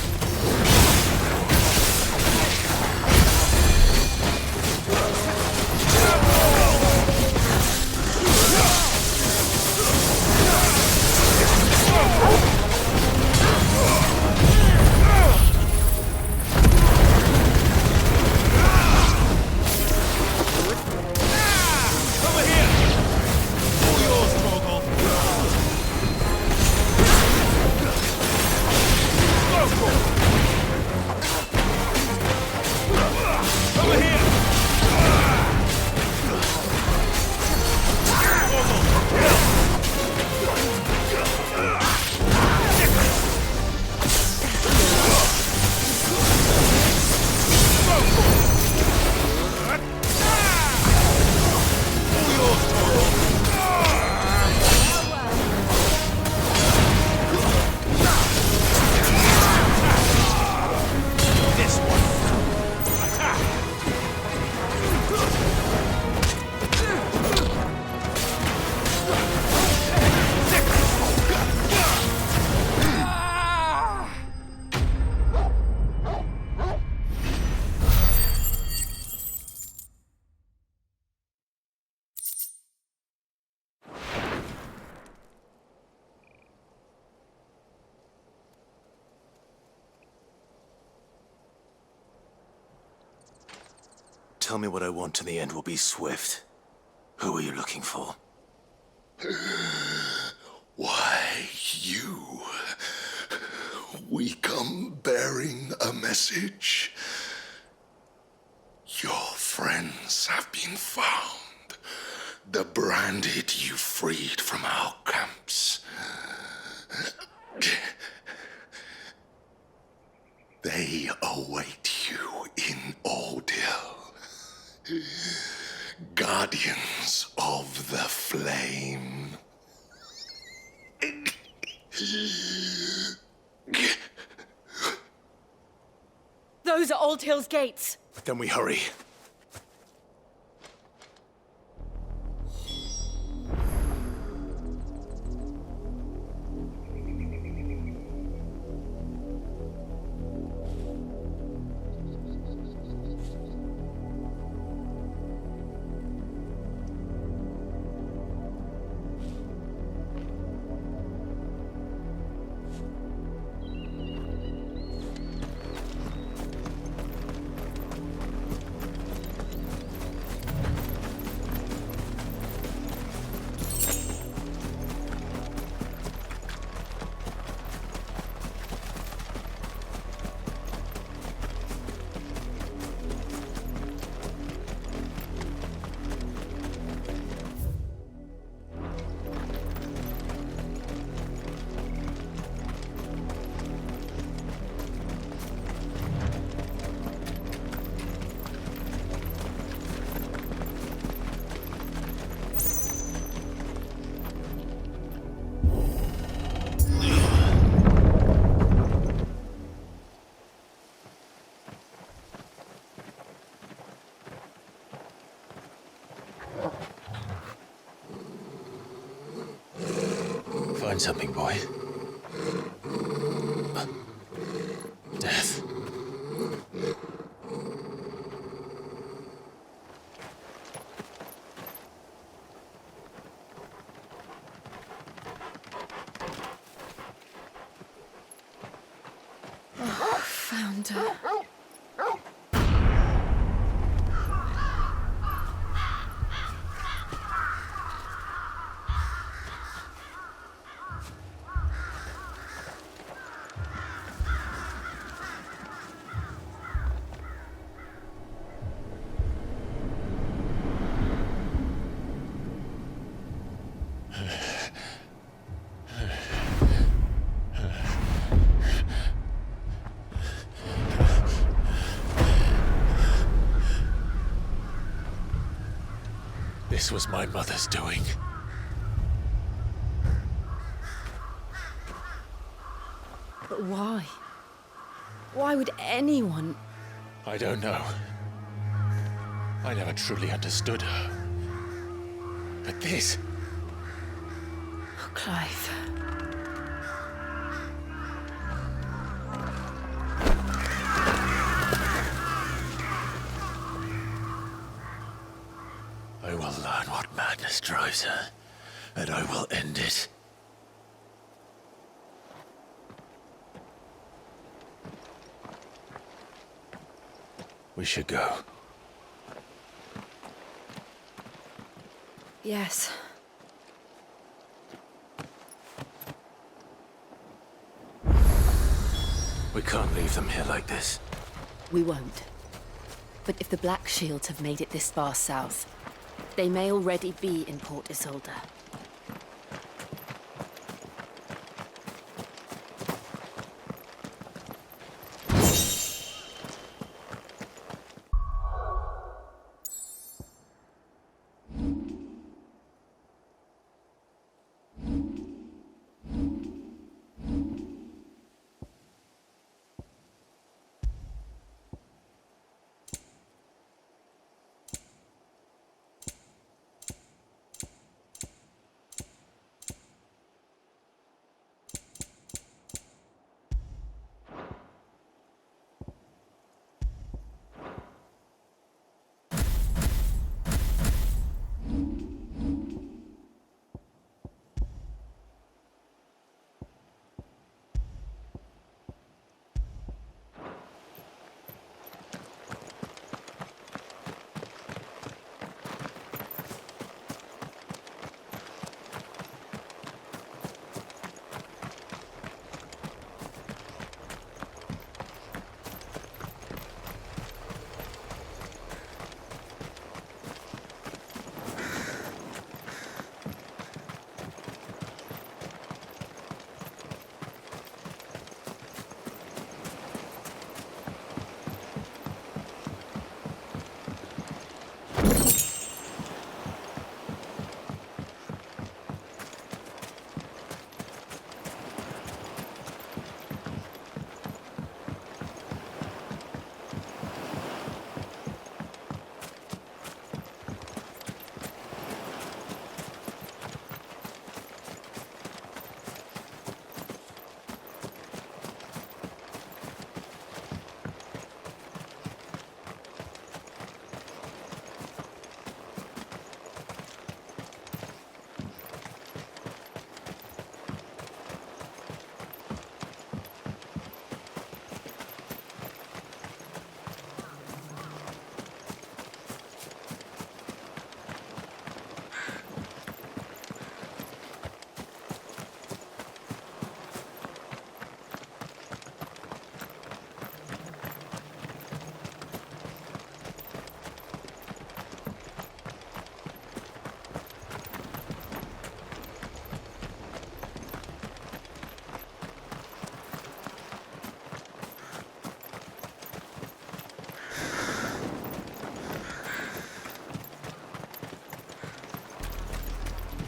Tell me what I want and the end will be swift. Who are you looking for? Why, you. We come bearing a message. Your friends have been found. The branded you freed from our camps. They await you in Aldil. Guardians of the Flame. Those are Old Hill's gates. Then we hurry. Find something, boy. Death. Found her. This was my mother's doing. But why? Why would anyone... I don't know. I never truly understood her. But this... Oh, Clive. I will learn what madness drives her, and I will end it. We should go. Yes. We can't leave them here like this. We won't. But if the Black Shields have made it this far south, they may already be in Port Isolde.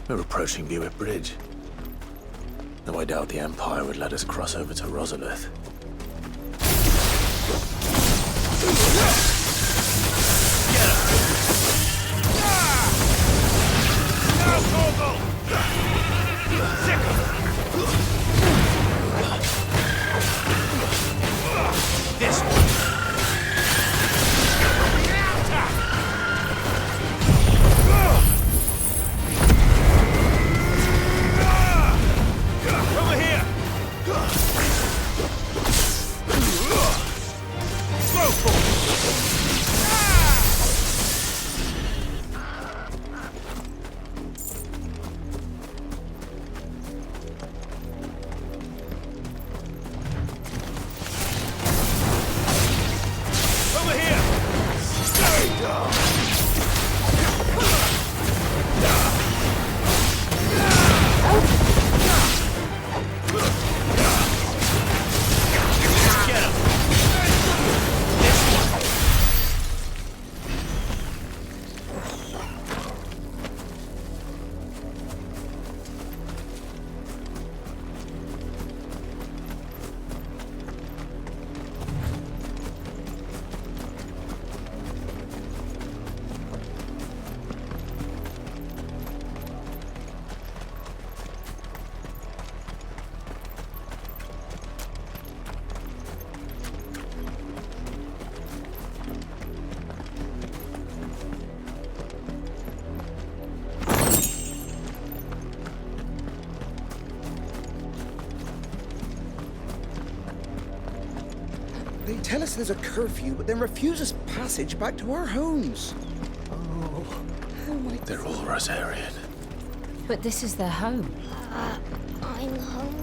We're approaching Buick Bridge. Though I doubt the Empire would let us cross over to Rosalith. This one. Over here! us there's a curfew, but then refuse us passage back to our homes. Oh my They're all Rosarian. But this is their home. I'm hungry.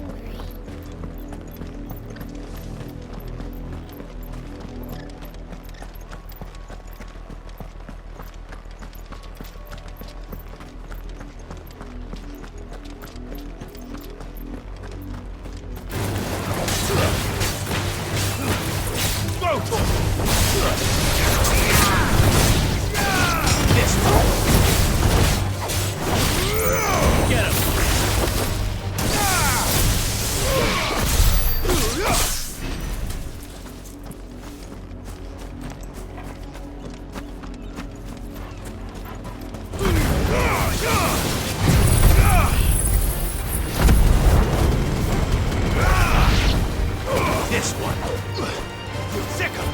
This one. Second.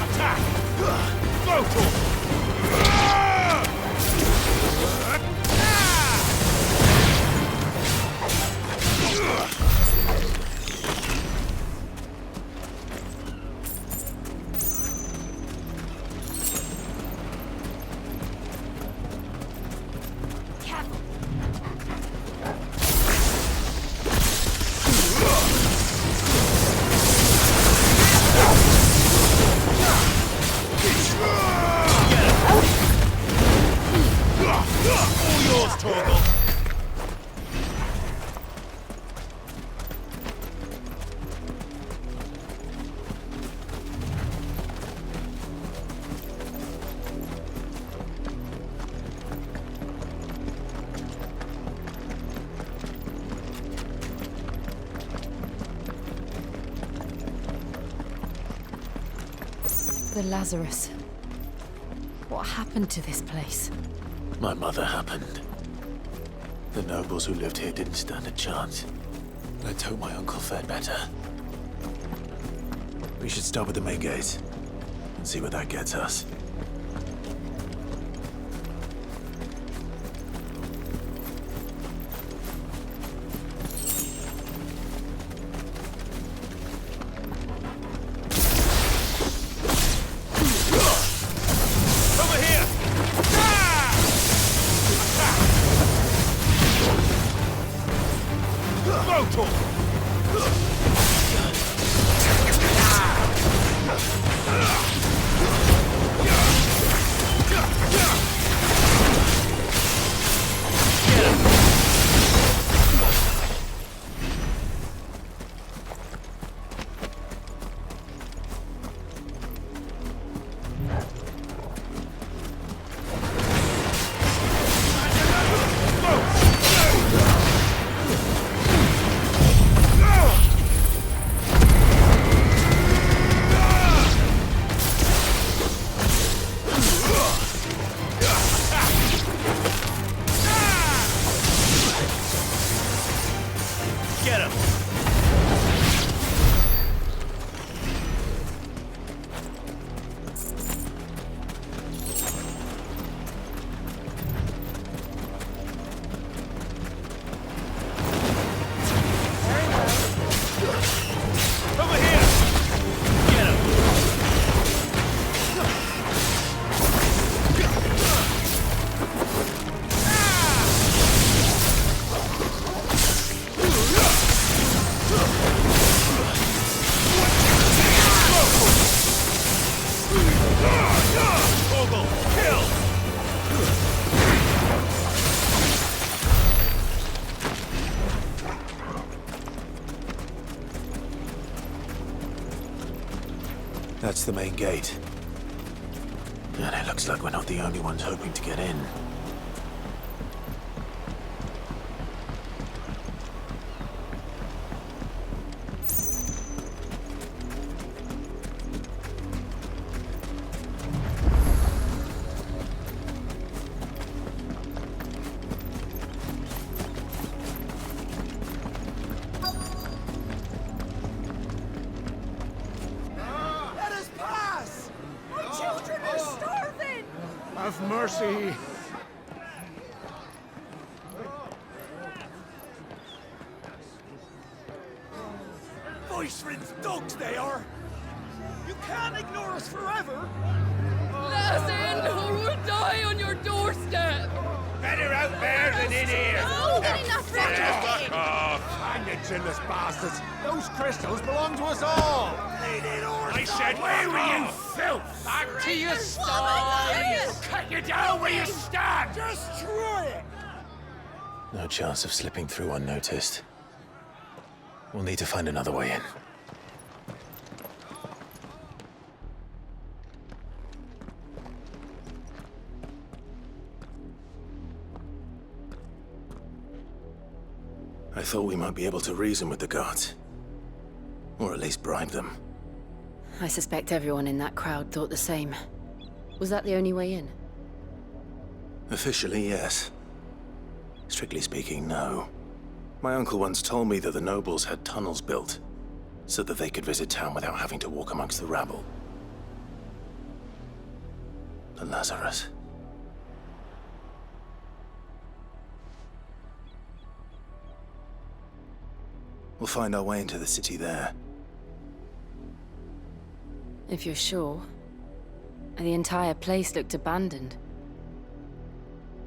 Attack. Go to. All yours, Torgal. The Lazarus. What happened to this place? My mother happened. The nobles who lived here didn't stand a chance. Let's hope my uncle fared better. We should start with the main gate and see where that gets us. Over here! Go to. Get him! Over here! Get him! Torgal, kill! That's the main gate. And it looks like we're not the only ones hoping to get in. Let us pass! My children are starving! Have mercy. Voice-rinsed dogs they are! can't ignore us forever. Let us in, or we'll die on your doorstep. Better out there than in here. No, getting that Fuck off. Hang it, chinless bastards. Those crystals belong to us all. I said, where were you, filth? Back to your sties! Cut you down where you stand! Destroy it! No chance of slipping through unnoticed. We'll need to find another way in. I thought we might be able to reason with the guards. Or at least bribe them. I suspect everyone in that crowd thought the same. Was that the only way in? Officially, yes. Strictly speaking, no. My uncle once told me that the nobles had tunnels built, so that they could visit town without having to walk amongst the rabble. The Lazarus. We'll find our way into the city there. If you're sure. The entire place looked abandoned.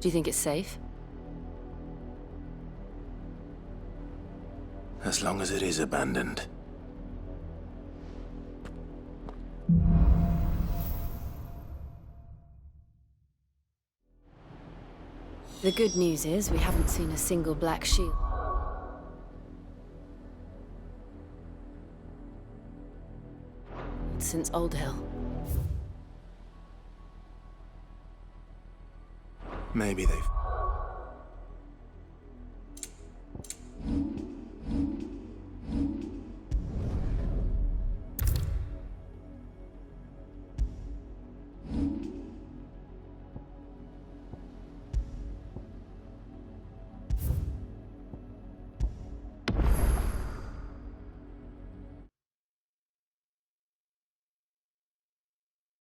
Do you think it's safe? As long as it is abandoned. The good news is we haven't seen a single black shield. Since Old Hill. Maybe they've